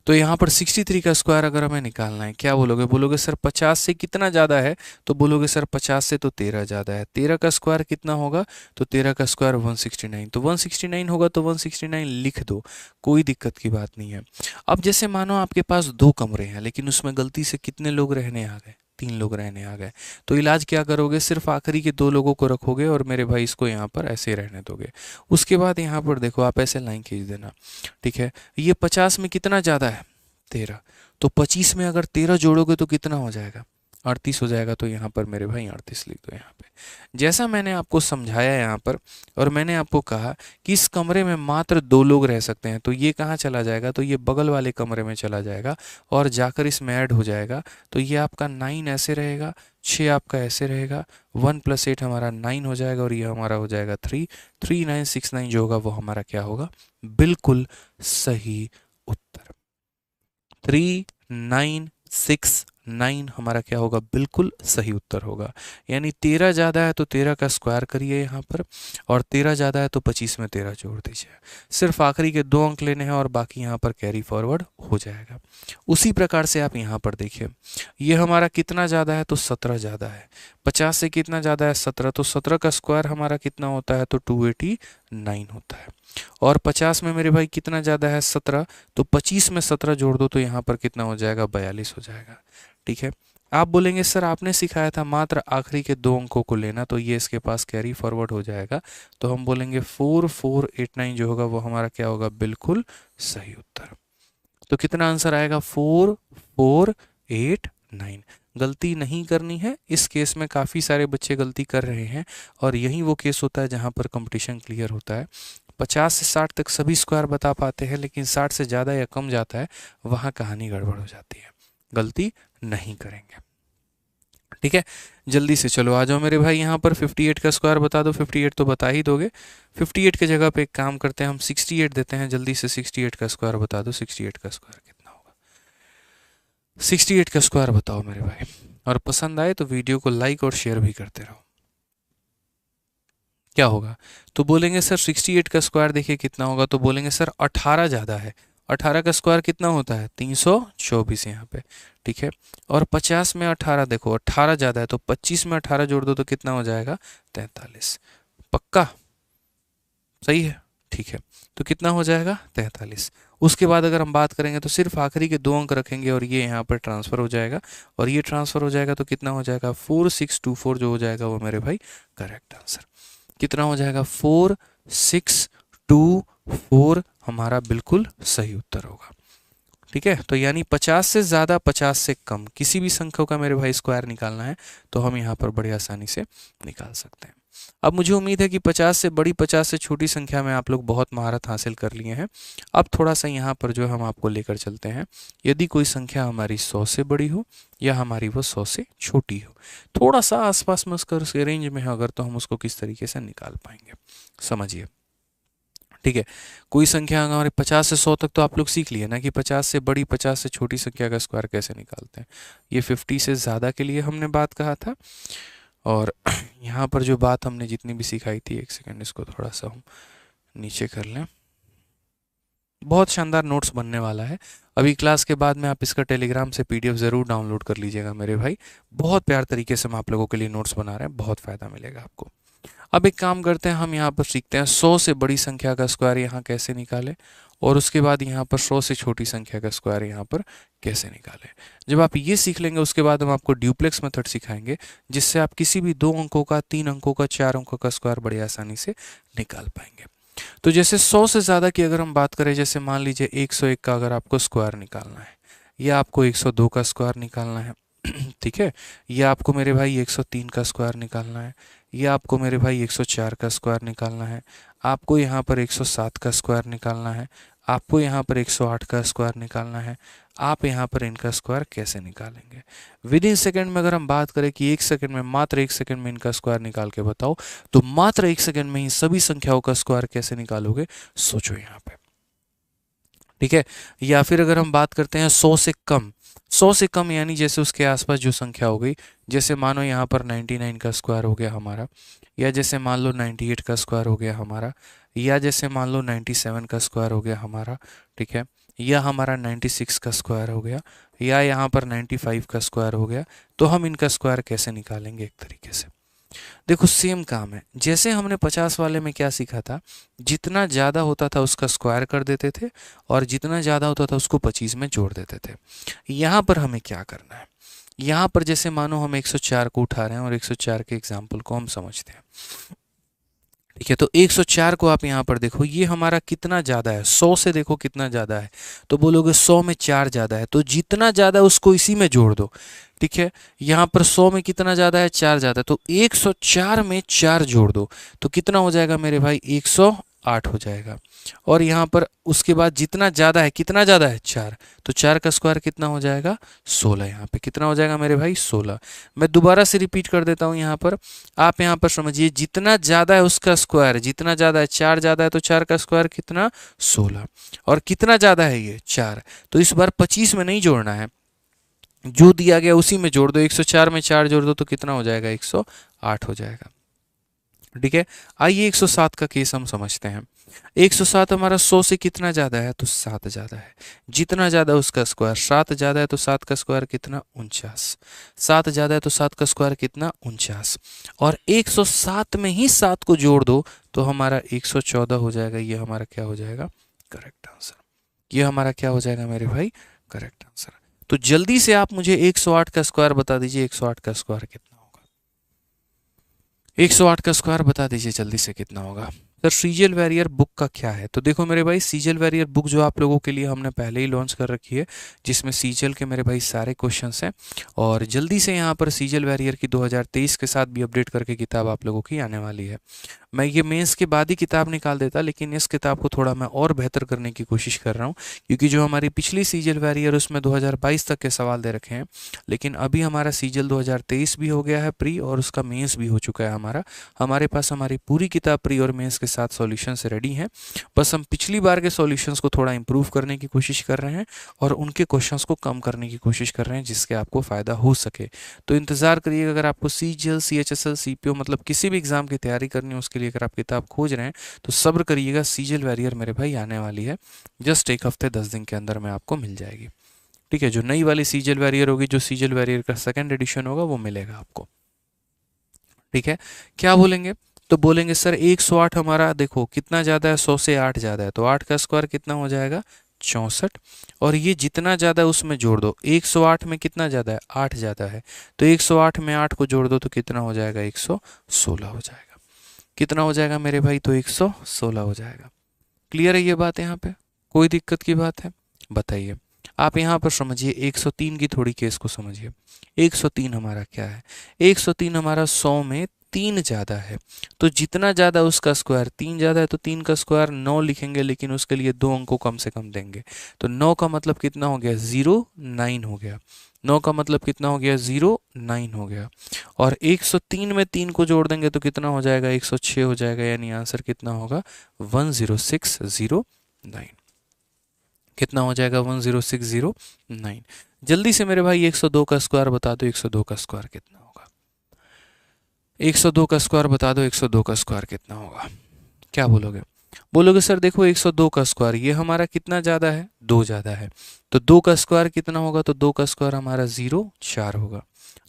तो यहाँ पर 63 का स्क्वायर अगर हमें निकालना है, क्या बोलोगे, बोलोगे सर 50 से कितना ज़्यादा है, तो बोलोगे सर 50 से तो 13 ज़्यादा है। 13 का स्क्वायर कितना होगा, तो 13 का स्क्वायर 169, तो 169 होगा तो 169 लिख दो, कोई दिक्कत की बात नहीं है। अब जैसे मानो आपके पास 2 कमरे हैं, लेकिन उसमें गलती से कितने लोग रहने आ गए, 3 लोग रहने आ गए, तो इलाज क्या करोगे, सिर्फ आखिरी के 2 लोगों को रखोगे और मेरे भाई इसको यहाँ पर ऐसे रहने दोगे। उसके बाद यहाँ पर देखो आप ऐसे लाइन खींच देना, ठीक है। ये 50 में कितना ज़्यादा है, 13, तो 25 में अगर 13 जोड़ोगे तो कितना हो जाएगा, 38 हो जाएगा। तो यहाँ पर मेरे भाई 38 लिख दो यहाँ पे। जैसा मैंने आपको समझाया यहाँ पर, और मैंने आपको कहा कि इस कमरे में मात्र 2 लोग रह सकते हैं, तो ये कहाँ चला जाएगा, तो ये बगल वाले कमरे में चला जाएगा और जाकर इसमें ऐड हो जाएगा। तो ये आपका 9 ऐसे रहेगा, 6 आपका ऐसे रहेगा, 1 + 8 हमारा 9 हो जाएगा, और ये हमारा हो जाएगा 3, 3969 जो होगा वो हमारा क्या होगा, बिल्कुल सही उत्तर 3969 9 हमारा क्या होगा, बिल्कुल सही उत्तर होगा। यानी 13 ज़्यादा है तो 13 का स्क्वायर करिए यहाँ पर, और 13 ज़्यादा है तो 25 में 13 जोड़ दीजिए। सिर्फ आखिरी के 2 अंक लेने हैं और बाकी यहाँ पर कैरी फॉरवर्ड हो जाएगा। उसी प्रकार से आप यहाँ पर देखिए, ये हमारा कितना ज़्यादा है तो 17 ज़्यादा है। 50 से कितना ज़्यादा है, 17, तो 17 का स्क्वायर हमारा कितना होता है तो 289 होता है। और 50 में मेरे भाई कितना ज़्यादा है, 17, तो 25 में 17 जोड़ दो तो यहाँ पर कितना हो जाएगा, 42 हो जाएगा। ठीक है, आप बोलेंगे सर आपने सिखाया था मात्र आखिरी के 2 अंकों को लेना, तो ये इसके पास कैरी फॉरवर्ड हो जाएगा। तो हम बोलेंगे 4489 जो होगा वो हमारा क्या होगा, बिल्कुल सही उत्तर। तो कितना आंसर आएगा, 4489। गलती नहीं करनी है। इस केस में काफ़ी सारे बच्चे गलती कर रहे हैं, और यही वो केस होता है जहाँ पर कंपटीशन क्लियर होता है। 50 से 60 तक सभी स्क्वायर बता पाते हैं, लेकिन 60 से ज़्यादा या कम जाता है वहाँ कहानी गड़बड़ हो जाती है। गलती नहीं करेंगे। ठीक है, जल्दी से चलो आ जाओ मेरे भाई, यहाँ पर 58 का स्क्वायर बता दो। 58 तो बता ही दोगे। 58 के जगह पे एक काम करते हैं, हम 68 देते हैं। जल्दी से 68 का स्क्वायर बता दो। 68 का स्क्वायर कितना होगा, 68 का स्क्वायर बताओ मेरे भाई। और पसंद आए तो वीडियो को लाइक और शेयर भी करते रहो। क्या होगा, तो बोलेंगे सर 68 का स्क्वायर देखिए कितना होगा, तो बोलेंगे सर 18 ज़्यादा है। 18 का स्क्वायर कितना होता है, 324 यहाँ पे। ठीक है, और 50 में 18 देखो, 18 ज़्यादा है तो 25 में 18 जोड़ दो तो कितना हो जाएगा, 43। पक्का सही है। ठीक है, तो कितना हो जाएगा, 43। उसके बाद अगर हम बात करेंगे तो सिर्फ आखिरी के 2 अंक रखेंगे और ये यहाँ पर ट्रांसफ़र हो जाएगा, और ये ट्रांसफ़र हो जाएगा तो कितना हो जाएगा, 4624 जो हो जाएगा वो मेरे भाई करेक्ट आंसर। कितना हो जाएगा, 4624 हमारा बिल्कुल सही उत्तर होगा। ठीक है, तो यानी 50 से ज़्यादा 50 से कम किसी भी संख्या का मेरे भाई स्क्वायर निकालना है तो हम यहाँ पर बड़ी आसानी से निकाल सकते हैं। अब मुझे उम्मीद है कि 50 से बड़ी 50 से छोटी संख्या में आप लोग बहुत महारत हासिल कर लिए हैं। अब थोड़ा सा यहाँ पर जो हम आपको लेकर चलते हैं, यदि कोई संख्या हमारी 100 से बड़ी हो या हमारी वो 100 से छोटी हो, थोड़ा सा आसपास में उसके रेंज में है अगर, तो हम उसको किस तरीके से निकाल पाएंगे, समझिए। ठीक है, कोई संख्या हमारे 50 से 100 तक तो आप लोग सीख लिए ना कि 50 से बड़ी 50 से छोटी संख्या का स्क्वायर कैसे निकालते हैं। ये 50 से ज़्यादा के लिए हमने बात कहा था, और यहाँ पर जो बात हमने जितनी भी सिखाई थी, एक सेकेंड इसको थोड़ा सा हम नीचे कर लें। बहुत शानदार नोट्स बनने वाला है। अभी क्लास के बाद में आप इसका टेलीग्राम से PDF ज़रूर डाउनलोड कर लीजिएगा मेरे भाई। बहुत प्यार तरीके से हम आप लोगों के लिए नोट्स बना रहे हैं, बहुत फ़ायदा मिलेगा आपको। अब एक काम करते हैं, हम यहाँ पर सीखते हैं 100 से बड़ी संख्या का स्क्वायर यहाँ कैसे निकालें, और उसके बाद यहाँ पर 100 से छोटी संख्या का स्क्वायर यहाँ पर कैसे निकालें। जब आप ये सीख लेंगे उसके बाद हम आपको ड्यूप्लेक्स मेथड सिखाएंगे, जिससे आप किसी भी 2 अंकों का, 3 अंकों का, 4 अंकों का स्क्वायर बड़ी आसानी से निकाल पाएंगे। तो जैसे 100 से ज़्यादा की अगर हम बात करें, जैसे मान लीजिए 101 का अगर आपको स्क्वायर निकालना है, या आपको 102 का स्क्वायर निकालना है, ठीक है, या आपको मेरे भाई 103 का स्क्वायर निकालना है, या आपको मेरे भाई 104 का स्क्वायर निकालना है, आपको यहाँ पर 107 का स्क्वायर निकालना है, आपको यहाँ पर 108 का स्क्वायर निकालना है, आप यहाँ पर इनका स्क्वायर कैसे निकालेंगे। विद इन सेकेंड में अगर हम बात करें कि 1 सेकेंड में, मात्र 1 सेकेंड में इनका स्क्वायर निकाल के बताओ, तो मात्र 1 सेकेंड में ही सभी संख्याओं का स्क्वायर कैसे निकालोगे, सोचो यहाँ पे। ठीक है, या फिर अगर हम बात करते हैं 100 से कम, 100 से कम यानी जैसे उसके आसपास जो संख्या हो गई, जैसे मानो यहाँ पर 99 का स्क्वायर हो गया हमारा, या जैसे मान लो 98 का स्क्वायर हो गया हमारा, या जैसे मान लो 97 का स्क्वायर हो गया हमारा। ठीक है, या हमारा 96 का स्क्वायर हो गया, या यहाँ पर 95 का स्क्वायर हो गया, तो हम इनका स्क्वायर कैसे निकालेंगे एक तरीके से। देखो सेम काम है, जैसे हमने 50 वाले में क्या सीखा था, जितना ज़्यादा होता था उसका स्क्वायर कर देते थे, और जितना ज़्यादा होता था उसको 25 में जोड़ देते थे। यहाँ पर हमें क्या करना है, यहाँ पर जैसे मानो हम 104 को उठा रहे हैं और 104 के एग्जाम्पल को हम समझते हैं। ठीक है, तो 104 को आप यहाँ पर देखो, ये हमारा कितना ज़्यादा है, 100 से देखो कितना ज़्यादा है, तो बोलोगे 100 में 4 ज़्यादा है, तो जितना ज़्यादा उसको इसी में जोड़ दो। ठीक है, यहाँ पर 100 में कितना ज़्यादा है, 4 ज़्यादा है, तो 104 में 4 जोड़ दो तो कितना हो जाएगा मेरे भाई, 108 हो जाएगा। और यहाँ पर उसके बाद जितना ज़्यादा है, कितना ज़्यादा है, 4, तो 4 का स्क्वायर कितना हो जाएगा, 16। यहाँ पे कितना हो जाएगा मेरे भाई, 16। मैं दोबारा से रिपीट कर देता हूँ यहाँ पर, आप यहाँ पर समझिए, जितना ज़्यादा है उसका स्क्वायर, जितना ज़्यादा है, 4 ज़्यादा है तो 4 का स्क्वायर कितना, 16। और कितना ज़्यादा है ये, 4, तो इस बार 25 में नहीं जोड़ना है, जो दिया गया उसी में जोड़ दो, 104 में 4 जोड़ दो तो कितना हो जाएगा, 108 हो जाएगा। ठीक है, आइए 107 का केस हम समझते हैं। 107 हमारा 100 से कितना ज़्यादा है, तो 7 ज़्यादा है। जितना ज़्यादा उसका स्क्वायर, 7 ज़्यादा है तो 7 का स्क्वायर कितना, 49। 7 ज़्यादा है तो 7 का स्क्वायर कितना, 49। और 107 में ही 7 को जोड़ दो तो हमारा 114 हो जाएगा। ये हमारा क्या हो जाएगा, करेक्ट आंसर। ये हमारा क्या हो जाएगा मेरे भाई, करेक्ट आंसर। तो जल्दी से आप मुझे 108 का स्क्वायर बता दीजिए, 108 का स्क्वायर कितना होगा। 108 का स्क्वायर बता दीजिए जल्दी से कितना होगा। सर सीजल वैरियर बुक का क्या है, तो देखो मेरे भाई, सीजल वैरियर बुक जो आप लोगों के लिए हमने पहले ही लॉन्च कर रखी है, जिसमें सीजल के मेरे भाई सारे क्वेश्चंस हैं। और जल्दी से यहाँ पर सीजल वैरियर की 2023 के साथ भी अपडेट करके किताब आप लोगों की आने वाली है। मैं ये मेंस के बाद ही किताब निकाल देता, लेकिन इस किताब को थोड़ा मैं और बेहतर करने की कोशिश कर रहा हूँ, क्योंकि जो हमारी पिछली सीजल वैरियर उसमें 2022 तक के सवाल दे रखे हैं, लेकिन अभी हमारा सीजल 2023 भी हो गया है प्री, और उसका मेंस भी हो चुका है हमारा। हमारे पास हमारी पूरी किताब प्री और मेंस के साथ सॉल्यूशंस रेडी हैं। बस हम पिछली बार के सॉल्यूशंस को थोड़ा इंप्रूव करने की कोशिश कर रहे हैं और उनके क्वेश्चंस को कम करने की कोशिश कर रहे हैं, जिसके आपको फ़ायदा हो सके। तो इंतज़ार करिएगा। अगर आपको सीजीएल, सीएचएसएल, सीपीओ मतलब किसी भी एग्ज़ाम की तैयारी करनी है, उसके लिए अगर आप किताब खोज रहे हैं तो सब्र करिएगा। सीजीएल वैरियर मेरे भाई आने वाली है, जस्ट एक हफ्ते 10 दिन के अंदर में आपको मिल जाएगी। ठीक है, जो नई वाली सीजल वैरियर होगी, जो सीजल वैरियर का सेकंड एडिशन होगा, वो मिलेगा आपको। ठीक है, क्या बोलेंगे, तो बोलेंगे सर 108 हमारा देखो कितना ज़्यादा है, 100 से 8 ज़्यादा है, तो 8 का स्क्वायर कितना हो जाएगा, 64। और ये जितना ज़्यादा है उसमें जोड़ दो, 108 में कितना ज़्यादा है, 8 ज़्यादा है, तो 108 में 8 को जोड़ दो तो कितना हो जाएगा, 116 हो जाएगा। कितना हो जाएगा मेरे भाई, तो 116 हो जाएगा। क्लियर है ये बात, यहाँ पे कोई दिक्कत की बात है, बताइए। आप यहाँ पर समझिए 103 की थोड़ी केस को समझिए। 103 हमारा क्या है, 103 हमारा 100 में 3 ज़्यादा है, तो जितना ज़्यादा उसका स्क्वायर, 3 ज़्यादा है तो 3 का स्क्वायर 9 लिखेंगे, लेकिन उसके लिए 2 अंक को कम से कम देंगे। तो 9 का मतलब कितना हो गया, 09 हो गया। 9 का मतलब कितना हो गया, 09 हो गया। और 103 में 3 को जोड़ देंगे तो कितना हो जाएगा, 106 हो जाएगा। यानी आंसर कितना होगा, 10609। कितना हो जाएगा, 10609। जल्दी से मेरे भाई 102 का स्क्वायर बता दो, 102 का स्क्वायर कितना होगा। 102 का स्क्वायर बता दो, 102 का स्क्वायर कितना होगा। क्या बोलोगे, बोलोगे सर देखो 102 का स्क्वायर ये हमारा कितना ज़्यादा है, 2 ज़्यादा है, तो 2 का स्क्वायर कितना होगा, तो 2 का स्क्वायर हमारा 04 होगा।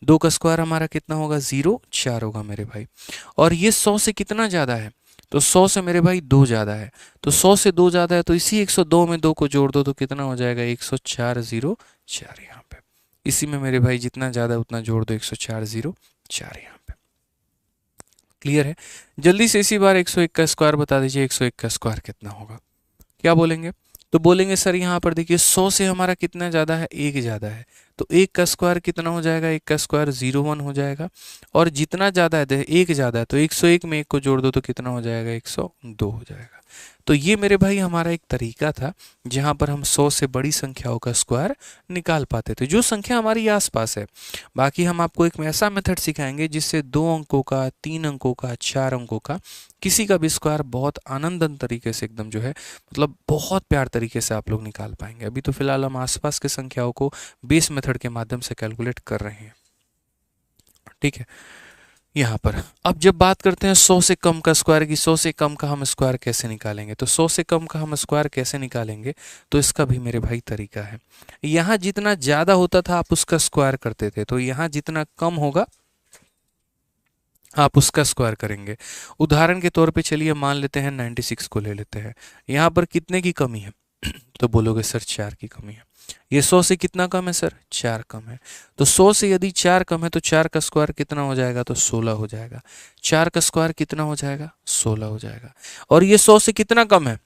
2 का स्क्वायर हमारा कितना होगा, 04 होगा मेरे भाई। और ये 100 से कितना ज़्यादा है, तो 100 से मेरे भाई 2 ज़्यादा है, तो 100 से 2 ज़्यादा है, तो इसी 102 में 2 को जोड़ दो तो कितना हो जाएगा, 10404 यहाँ पे। इसी में मेरे भाई जितना ज़्यादा उतना जोड़ दो, 10404 यहाँ पे। क्लियर है, जल्दी से इसी बार 101 का स्क्वायर बता दीजिए, 101 का स्क्वायर कितना होगा। क्या बोलेंगे, तो बोलेंगे सर यहाँ पर देखिए 100 से हमारा कितना ज़्यादा है, 1 ज़्यादा है, तो 1 का स्क्वायर कितना हो जाएगा, 1 का स्क्वायर 01 हो जाएगा। और जितना ज़्यादा है, 1 ज़्यादा है, तो 101 में 1 को जोड़ दो तो कितना हो जाएगा, 102 हो जाएगा। तो ये मेरे भाई हमारा एक तरीका था जहाँ पर हम 100 से बड़ी संख्याओं का स्क्वायर निकाल पाते थे, जो संख्या हमारी आसपास है। बाकी हम आपको एक ऐसा मेथड सिखाएंगे जिससे 2 अंकों का, 3 अंकों का, 4 अंकों का किसी का भी स्क्वायर बहुत आनंदन तरीके से एकदम जो है, मतलब बहुत प्यार तरीके से आप लोग निकाल पाएंगे। अभी तो फिलहाल हम आसपास के संख्याओं को बेस मेथड के माध्यम से कैलकुलेट कर रहे हैं। ठीक है, यहाँ पर अब जब बात करते हैं 100 से कम का स्क्वायर की, 100 से कम का हम स्क्वायर कैसे निकालेंगे, तो 100 से कम का हम स्क्वायर कैसे निकालेंगे, तो इसका भी मेरे भाई तरीका है। यहाँ जितना ज़्यादा होता था आप उसका स्क्वायर करते थे, तो यहाँ जितना कम होगा आप उसका स्क्वायर करेंगे। उदाहरण के तौर पे चलिए मान लेते हैं 96 को ले लेते हैं। यहाँ पर कितने की कमी है, तो बोलोगे सर 4 की कमी है। ये 100 से कितना कम है सर, 4 कम है। तो 100 से यदि 4 कम है तो 4 का स्क्वायर कितना हो जाएगा, तो 16 हो जाएगा। 4 का स्क्वायर कितना हो जाएगा, 16 हो जाएगा। और ये 100 से कितना कम है,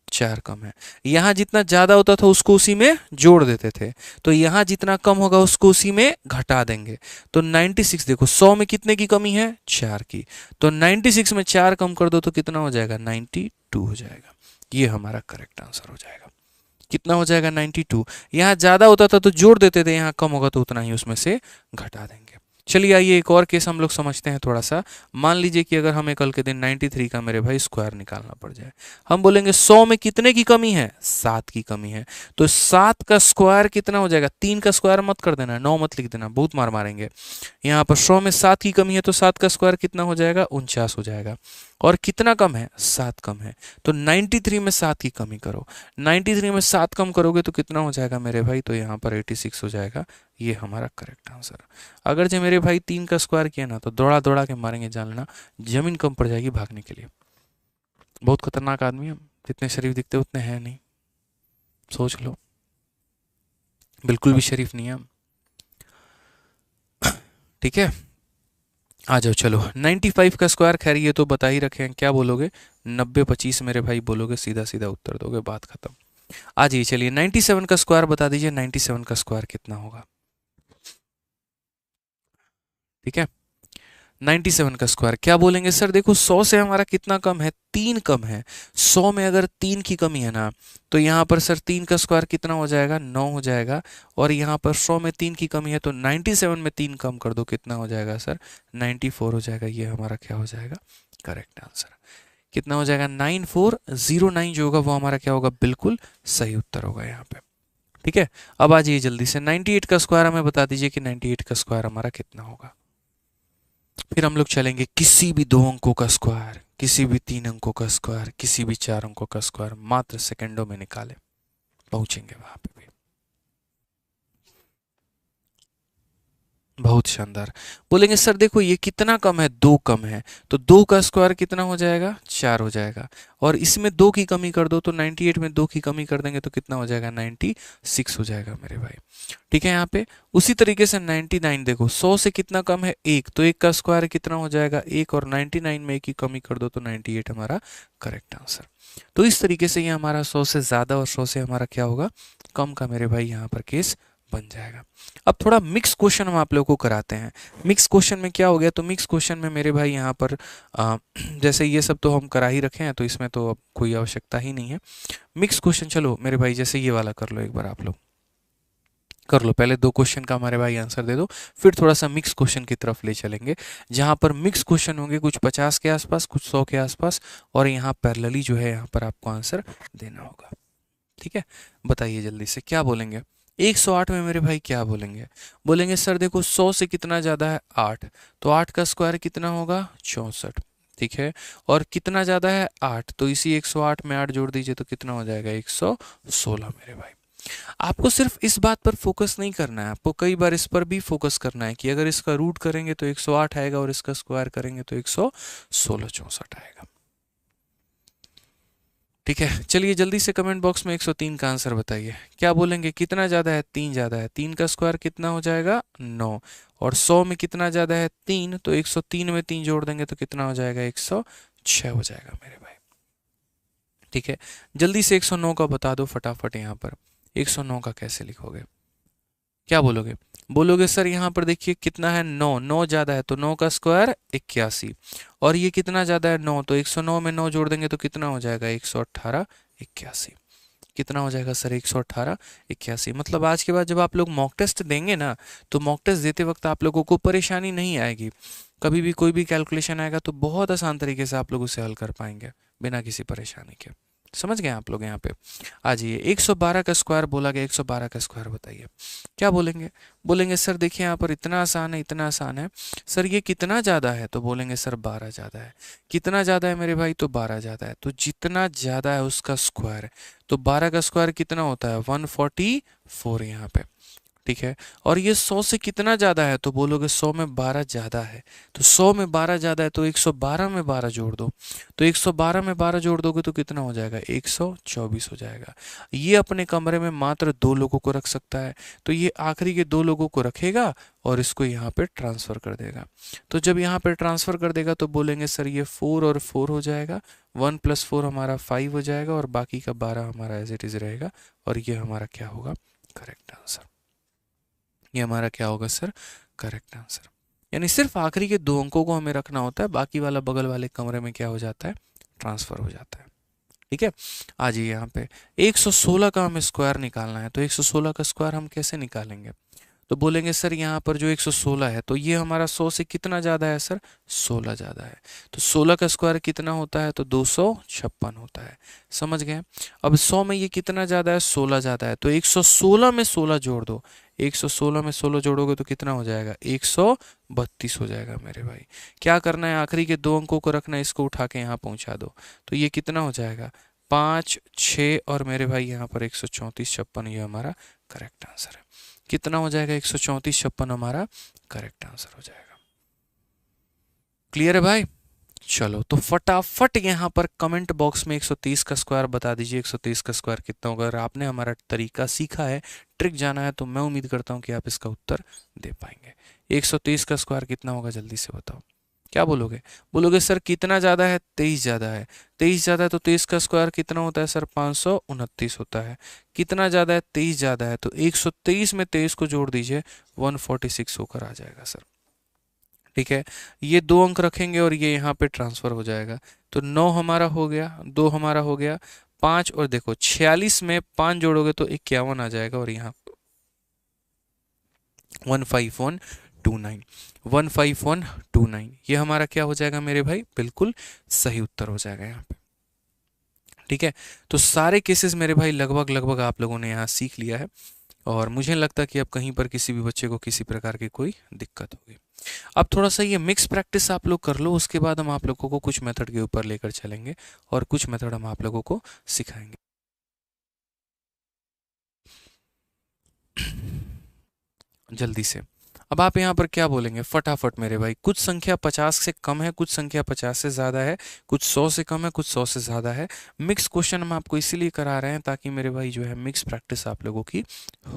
4 कम है। यहाँ जितना ज़्यादा होता था उसको उसी में जोड़ देते थे, तो यहाँ जितना कम होगा उसको उसी में घटा देंगे। तो 96 देखो 100 में कितने की कमी है, 4 की, तो 96 में 4 कम कर दो तो कितना हो जाएगा, 92 हो जाएगा। ये हमारा करेक्ट आंसर हो जाएगा। कितना हो जाएगा, 92। यहाँ ज़्यादा होता था तो जोड़ देते थे, यहाँ कम होगा तो उतना ही उसमें से घटा देंगे। चलिए आइए एक और केस हम लोग समझते हैं थोड़ा सा। मान लीजिए कि अगर हमें कल के दिन 93 का मेरे भाई स्क्वायर निकालना पड़ जाए। हम बोलेंगे 100 में कितने की कमी है, 7 की कमी है। तो 7 का स्क्वायर कितना हो जाएगा, 3 का स्क्वायर मत कर देना, 9 मत लिख देना, बहुत मार मारेंगे। यहाँ पर 100 में 7 की कमी है तो 7 का स्क्वायर कितना हो जाएगा, 49 हो जाएगा। और कितना कम है, 7 कम है। तो 93 में 7 की कमी करो, 93 में 7 कम करोगे तो कितना हो जाएगा मेरे भाई, तो यहाँ पर 86 हो जाएगा। ये हमारा करेक्ट आंसर। अगर जो मेरे भाई 3 का स्क्वायर किया ना तो दौड़ा दौड़ा के मारेंगे, जान लेना जमीन कम पड़ जाएगी भागने के लिए। बहुत खतरनाक आदमी हम, जितने शरीफ दिखते उतने हैं नहीं, सोच लो, बिल्कुल भी शरीफ नहीं है हम। ठीक है, आ जाओ चलो। 95 का स्क्वायर, खैर ये तो बता ही रखे हैं, क्या बोलोगे, 90 25 मेरे भाई बोलोगे, सीधा सीधा उत्तर दोगे, बात खत्म। आ जाइए चलिए 97 का स्क्वायर बता दीजिए, 97 का स्क्वायर कितना होगा। ठीक है, 97 का स्क्वायर क्या बोलेंगे सर, देखो 100 से हमारा कितना कम है, 3 कम है। 100 में अगर 3 की कमी है ना तो यहाँ पर सर 3 का स्क्वायर कितना हो जाएगा, 9 हो जाएगा। और यहाँ पर 100 में 3 की कमी है तो 97 में 3 कम कर दो, कितना हो जाएगा सर, 94 हो जाएगा। ये हमारा क्या हो जाएगा, करेक्ट आंसर। कितना हो जाएगा, 9409 जो होगा वो हमारा क्या होगा, बिल्कुल सही उत्तर होगा यहाँ पे। ठीक है, अब आ जाइए जल्दी से 98 का स्क्वायर हमें बता दीजिए कि 98 का स्क्वायर हमारा कितना होगा। फिर हम लोग चलेंगे किसी भी 2 अंकों का स्क्वायर, किसी भी 3 अंकों का स्क्वायर, किसी भी 4 अंकों का स्क्वायर मात्र सेकंडों में निकाले, पहुंचेंगे वहां पे भी। बहुत शानदार। बोलेंगे सर देखो ये कितना कम है, 2 कम है, तो 2 का स्क्वायर कितना हो जाएगा, 4 हो जाएगा। और इसमें 2 की कमी कर दो तो 98 में 2 की कमी कर देंगे तो कितना हो जाएगा, 96 हो जाएगा मेरे भाई। ठीक है, यहाँ पे उसी तरीके से 99 देखो 100 से कितना कम है, 1, तो 1 का स्क्वायर कितना हो जाएगा, 1, और 99 में 1 की कमी कर दो तो 98 हमारा करेक्ट आंसर। तो इस तरीके से ये हमारा 100 से ज़्यादा और 100 से हमारा क्या होगा, कम का मेरे भाई यहाँ पर केस बन जाएगा। अब थोड़ा मिक्स क्वेश्चन हम आप लोगों को कराते हैं। मिक्स क्वेश्चन में क्या हो गया, तो मिक्स क्वेश्चन में मेरे भाई यहाँ पर जैसे ये सब तो हम करा ही रखे हैं तो इसमें तो अब कोई आवश्यकता ही नहीं है। मिक्स क्वेश्चन चलो मेरे भाई जैसे ये वाला कर लो, एक बार आप लोग कर लो। पहले 2 क्वेश्चन का हमारे भाई आंसर दे दो, फिर थोड़ा सा मिक्स क्वेश्चन की तरफ ले चलेंगे, जहाँ पर मिक्स क्वेश्चन होंगे कुछ 50 के आसपास, कुछ 100 के आसपास, और यहाँ पैरेलली जो है यहाँ पर आपको आंसर देना होगा। ठीक है, बताइए जल्दी से क्या बोलेंगे। 108 में मेरे भाई क्या बोलेंगे, बोलेंगे सर देखो 100 से कितना ज़्यादा है, 8, तो 8 का स्क्वायर कितना होगा, 64। ठीक है, और कितना ज़्यादा है, 8, तो इसी 108 में 8 जोड़ दीजिए तो कितना हो जाएगा, 116 मेरे भाई। आपको सिर्फ इस बात पर फोकस नहीं करना है, आपको कई बार इस पर भी फोकस करना है कि अगर इसका रूट करेंगे तो 108 आएगा और इसका स्क्वायर करेंगे तो 116 64 आएगा। ठीक है, चलिए जल्दी से कमेंट बॉक्स में 103 का आंसर बताइए। क्या बोलेंगे, कितना ज़्यादा है, 3 ज़्यादा है, 3 का स्क्वायर कितना हो जाएगा, 9, और 100 में कितना ज़्यादा है, 3, तो 103 में 3 जोड़ देंगे तो कितना हो जाएगा, 106 हो जाएगा मेरे भाई। ठीक है, जल्दी से 109 का बता दो फटाफट। यहाँ पर 109 का कैसे लिखोगे, क्या बोलोगे, बोलोगे सर यहाँ पर देखिए कितना है, 9, 9 ज़्यादा है तो 9 का स्क्वायर 81, और ये कितना ज़्यादा है, 9, तो 109 में 9 जोड़ देंगे तो कितना हो जाएगा, 118 81। कितना हो जाएगा सर, 118 81। मतलब आज के बाद जब आप लोग मॉक टेस्ट देंगे ना तो मॉक टेस्ट देते वक्त आप लोगों को परेशानी नहीं आएगी। कभी भी कोई भी कैलकुलेशन आएगा तो बहुत आसान तरीके से आप लोग उसे हल कर पाएंगे बिना किसी परेशानी के। समझ गए आप लोग। यहाँ पे आ जाइए, 112 का स्क्वायर बोला गया, 112 का स्क्वायर बताइए क्या बोलेंगे। बोलेंगे सर देखिए यहाँ पर इतना आसान है, इतना आसान है सर, ये कितना ज़्यादा है, तो बोलेंगे सर 12 ज़्यादा है। कितना ज़्यादा है मेरे भाई, तो 12 ज़्यादा है, तो जितना ज़्यादा है उसका स्क्वायर, तो 12 का स्क्वायर कितना होता है, 144 यहाँ पे। ठीक है, और ये 100 से कितना ज़्यादा है, तो बोलोगे 100 में 12 ज़्यादा है, तो 100 में 12 ज़्यादा है तो 112 में 12 जोड़ दो, तो 112 में 12 जोड़ दोगे तो कितना हो जाएगा, 124 हो जाएगा। ये अपने कमरे में मात्र 2 लोगों को रख सकता है, तो ये आखिरी के 2 लोगों को रखेगा और इसको यहाँ पे ट्रांसफ़र कर देगा। तो जब यहाँ पे ट्रांसफ़र कर देगा तो बोलेंगे सर ये 4 और 4 हो जाएगा, 1 + 4 हमारा 5 हो जाएगा, और बाकी का 12 हमारा एज इट इज़ रहेगा, और ये हमारा क्या होगा, करेक्ट आंसर। ये हमारा क्या होगा सर, करेक्ट आंसर। यानी सिर्फ आखिरी के 2 अंकों को हमें रखना होता है, बाकी वाला बगल वाले कमरे में क्या हो जाता है, ट्रांसफर हो जाता है। ठीक है, आ जाइए यहाँ पे 116 का हमें स्क्वायर निकालना है, तो 116 का स्क्वायर हम कैसे निकालेंगे, तो बोलेंगे सर यहाँ पर जो 116 है तो ये हमारा 100 से कितना ज़्यादा है सर, 16 ज़्यादा है। तो 16 का स्क्वायर कितना होता है, तो 256 होता है। समझ गए। अब 100 में ये कितना ज़्यादा है, 16 ज़्यादा है, तो 116 में 16 जोड़ दो। 116 में 16 जोड़ोगे तो कितना हो जाएगा, 132 हो जाएगा मेरे भाई। क्या करना है, आखिरी के दो अंकों को रखना है, इसको उठा के यहाँ पहुँचा दो। तो ये कितना हो जाएगा, 5, 6 और मेरे भाई यहाँ पर 134, 56, ये हमारा करेक्ट आंसर है। कितना हो जाएगा, 134, 56 हमारा करेक्ट आंसर हो जाएगा। क्लियर है भाई। चलो तो फटाफट यहाँ पर कमेंट बॉक्स में 130 का स्क्वायर बता दीजिए। 130 का स्क्वायर कितना होगा। अगर आपने हमारा तरीका सीखा है, ट्रिक जाना है, तो मैं उम्मीद करता हूँ कि आप इसका उत्तर दे पाएंगे। 130 का स्क्वायर कितना होगा, जल्दी से बताओ। क्या बोलोगे, बोलोगे सर कितना ज़्यादा है, 23 ज़्यादा है। 23 ज़्यादा है तो 23 का स्क्वायर कितना होता है सर, 529 होता है। कितना ज़्यादा है, 23 ज़्यादा है, तो 123 में 23 को जोड़ दीजिए, 146 होकर आ जाएगा सर। ठीक है, ये दो अंक रखेंगे और ये यहाँ पे ट्रांसफर हो जाएगा। तो 9 हमारा हो गया, 2 हमारा हो गया, 5 और देखो 46 में 5 जोड़ोगे तो 51 आ जाएगा, और यहाँ 15129, 15129 ये हमारा क्या हो जाएगा मेरे भाई, बिल्कुल सही उत्तर हो जाएगा यहाँ पे। ठीक है, तो सारे केसेस मेरे भाई लगभग लगभग आप लोगों ने यहाँ सीख लिया है, और मुझे नहीं लगता कि अब कहीं पर किसी भी बच्चे को किसी प्रकार की कोई दिक्कत होगी। अब थोड़ा सा ये मिक्स प्रैक्टिस आप लोग कर लो, उसके बाद हम आप लोगों को कुछ मेथड के ऊपर लेकर चलेंगे और कुछ मेथड हम आप लोगों को सिखाएंगे। जल्दी से अब आप यहाँ पर क्या बोलेंगे फटाफट मेरे भाई। कुछ संख्या 50 से कम है, कुछ संख्या 50 से ज़्यादा है, कुछ 100 से कम है, कुछ 100 से ज़्यादा है। मिक्स क्वेश्चन हम आपको इसीलिए करा रहे हैं ताकि मेरे भाई जो है मिक्स प्रैक्टिस आप लोगों की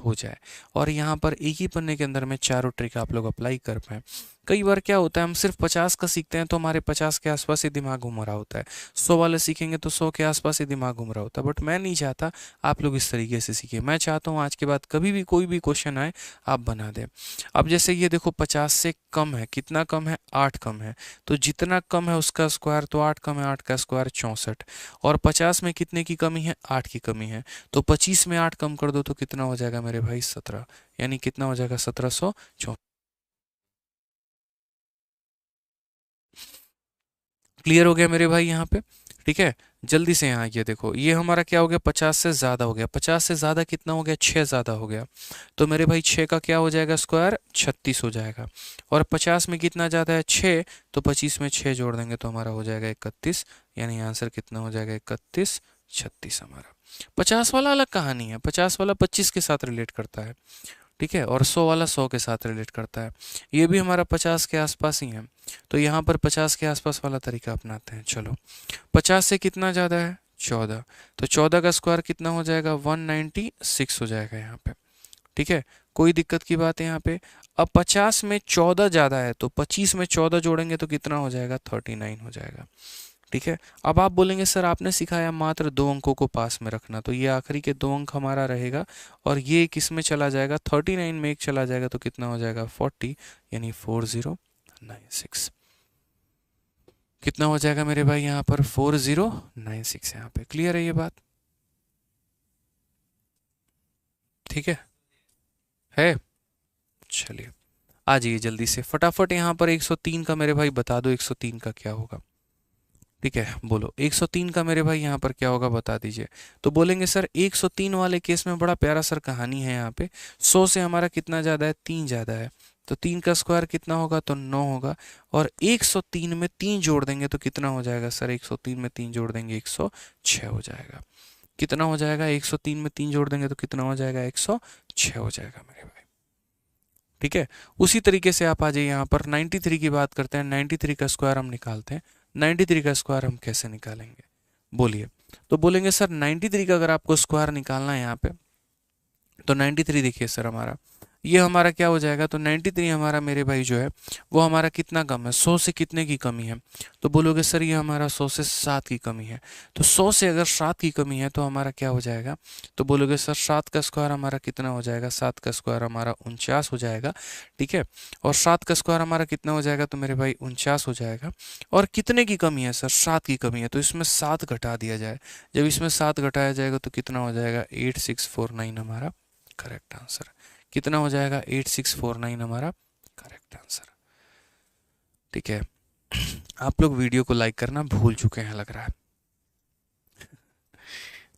हो जाए, और यहाँ पर एक ही पन्ने के अंदर में चारों ट्रिक आप लोग अप्लाई कर पाएँ। कई बार क्या होता है, हम सिर्फ 50 का सीखते हैं तो हमारे 50 के आसपास ही दिमाग घूम रहा होता है, 100 वाले सीखेंगे तो 100 के आसपास ही दिमाग घूम रहा होता है। बट मैं नहीं चाहता आप लोग इस तरीके से सीखें। मैं चाहता हूँ आज के बाद कभी भी कोई भी क्वेश्चन आए आप बना दें। अब जैसे ये देखो 50 से कम है, कितना कम है, 8 कम है, तो जितना कम है उसका स्क्वायर, तो 8 कम है, 8 का स्क्वायर 64, और 50 में कितने की कमी है, 8 की कमी है, तो 25 में 8 कम कर दो तो कितना हो जाएगा मेरे भाई, 17, यानी कितना हो जाएगा 1764। क्लियर हो गया मेरे भाई यहाँ पे। ठीक है, जल्दी से यहाँ ये देखो, ये हमारा क्या हो गया, 50 से ज़्यादा हो गया। 50 से ज़्यादा कितना हो गया, 6 ज़्यादा हो गया, तो मेरे भाई 6 का क्या हो जाएगा स्क्वायर, 36 हो जाएगा। और 50 में कितना ज़्यादा है, 6, तो 25 में 6 जोड़ देंगे तो हमारा हो जाएगा 31, यानी आंसर कितना हो जाएगा, 31, 36 हमारा। 50 वाला अलग कहानी है, 50 वाला 25 के साथ रिलेट करता है। ठीक है, और 100 वाला 100 के साथ रिलेट करता है। ये भी हमारा 50 के आसपास ही है, तो यहाँ पर 50 के आसपास वाला तरीका अपनाते हैं। चलो 50 से कितना ज़्यादा है, 14, तो 14 का स्क्वायर कितना हो जाएगा, 196 हो जाएगा यहाँ पे। ठीक है, कोई दिक्कत की बात है यहाँ पे। अब 50 में 14 ज़्यादा है, तो 25 में 14 जोड़ेंगे तो कितना हो जाएगा, 39 हो जाएगा। ठीक है, अब आप बोलेंगे सर आपने सिखाया मात्र 2 अंकों को पास में रखना, तो ये आखिरी के 2 अंक हमारा रहेगा, और ये किस में चला जाएगा, 39 में एक चला जाएगा तो कितना हो जाएगा, 40, यानी 4096। कितना हो जाएगा मेरे भाई यहाँ पर, 4096 यहाँ पे। क्लियर है ये बात, ठीक है। चलिए आ जाइए जल्दी से फटाफट यहाँ पर 103 का मेरे भाई बता दो, 103 का क्या होगा। ठीक है, बोलो 103 का मेरे भाई यहाँ पर क्या होगा बता दीजिए। तो बोलेंगे सर 103 वाले केस में बड़ा प्यारा सर कहानी है यहाँ पे। 100 से हमारा कितना ज़्यादा है, 3 ज़्यादा है, तो 3 का स्क्वायर कितना होगा, तो 9 होगा, और 103 में 3 जोड़ देंगे तो कितना हो जाएगा सर, 103 में 3 जोड़ देंगे 106 हो जाएगा। कितना हो जाएगा, 103 में 3 जोड़ देंगे तो कितना हो जाएगा, 106 हो जाएगा मेरे भाई। ठीक है, उसी तरीके से आप आ जाइए यहाँ पर 93 की बात करते हैं। 93 का स्क्वायर हम निकालते हैं। 93 का स्क्वायर हम कैसे निकालेंगे, बोलिए। तो बोलेंगे सर 93 का अगर आपको स्क्वायर निकालना है यहाँ पे, तो 93 देखिए सर हमारा, ये हमारा क्या हो जाएगा, तो 93 हमारा मेरे भाई जो है वो हमारा कितना कम है, 100 से कितने की कमी है। तो बोलोगे सर ये हमारा 100 से 7 की कमी है। तो 100 से अगर 7 की कमी है तो हमारा क्या हो जाएगा, तो बोलोगे सर 7 का स्क्वायर हमारा कितना हो जाएगा, 7 का स्क्वायर हमारा 49 हो जाएगा। ठीक है, और 7 का स्क्वायर हमारा कितना हो जाएगा, तो मेरे भाई 49 हो जाएगा। और कितने की कमी है सर, 7 की कमी है, तो इसमें 7 घटा दिया जाए। जब इसमें 7 घटाया जाएगा तो कितना हो जाएगा, 8649 हमारा करेक्ट आंसर। कितना हो जाएगा 8649 हमारा करेक्ट आंसर। ठीक है, आप लोग वीडियो को लाइक करना भूल चुके हैं लग रहा है।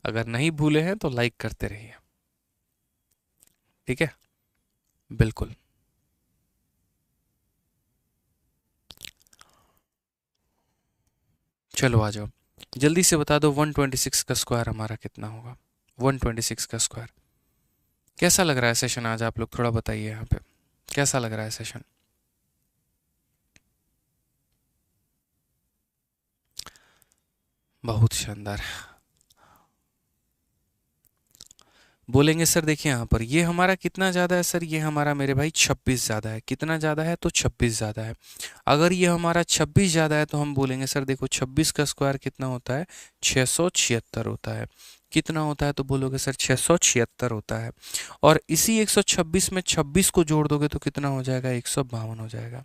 अगर नहीं भूले हैं तो लाइक करते रहिए। ठीक है, बिल्कुल। चलो आ जाओ, जल्दी से बता दो 126 का स्क्वायर हमारा कितना होगा। 126 का स्क्वायर। कैसा लग रहा है सेशन आज, आप लोग थोड़ा बताइए यहाँ पे, कैसा लग रहा है सेशन। बहुत शानदार। बोलेंगे सर देखिए यहाँ पर ये हमारा कितना ज़्यादा है सर, ये हमारा मेरे भाई 26 ज़्यादा है। कितना ज़्यादा है तो 26 ज़्यादा है। अगर ये हमारा 26 ज़्यादा है तो हम बोलेंगे सर देखो 26 का स्क्वायर कितना होता है, 676 होता है। कितना होता है तो बोलोगे सर 676 होता है। और इसी 126 में 26 को जोड़ दोगे तो कितना हो जाएगा, 152 हो जाएगा।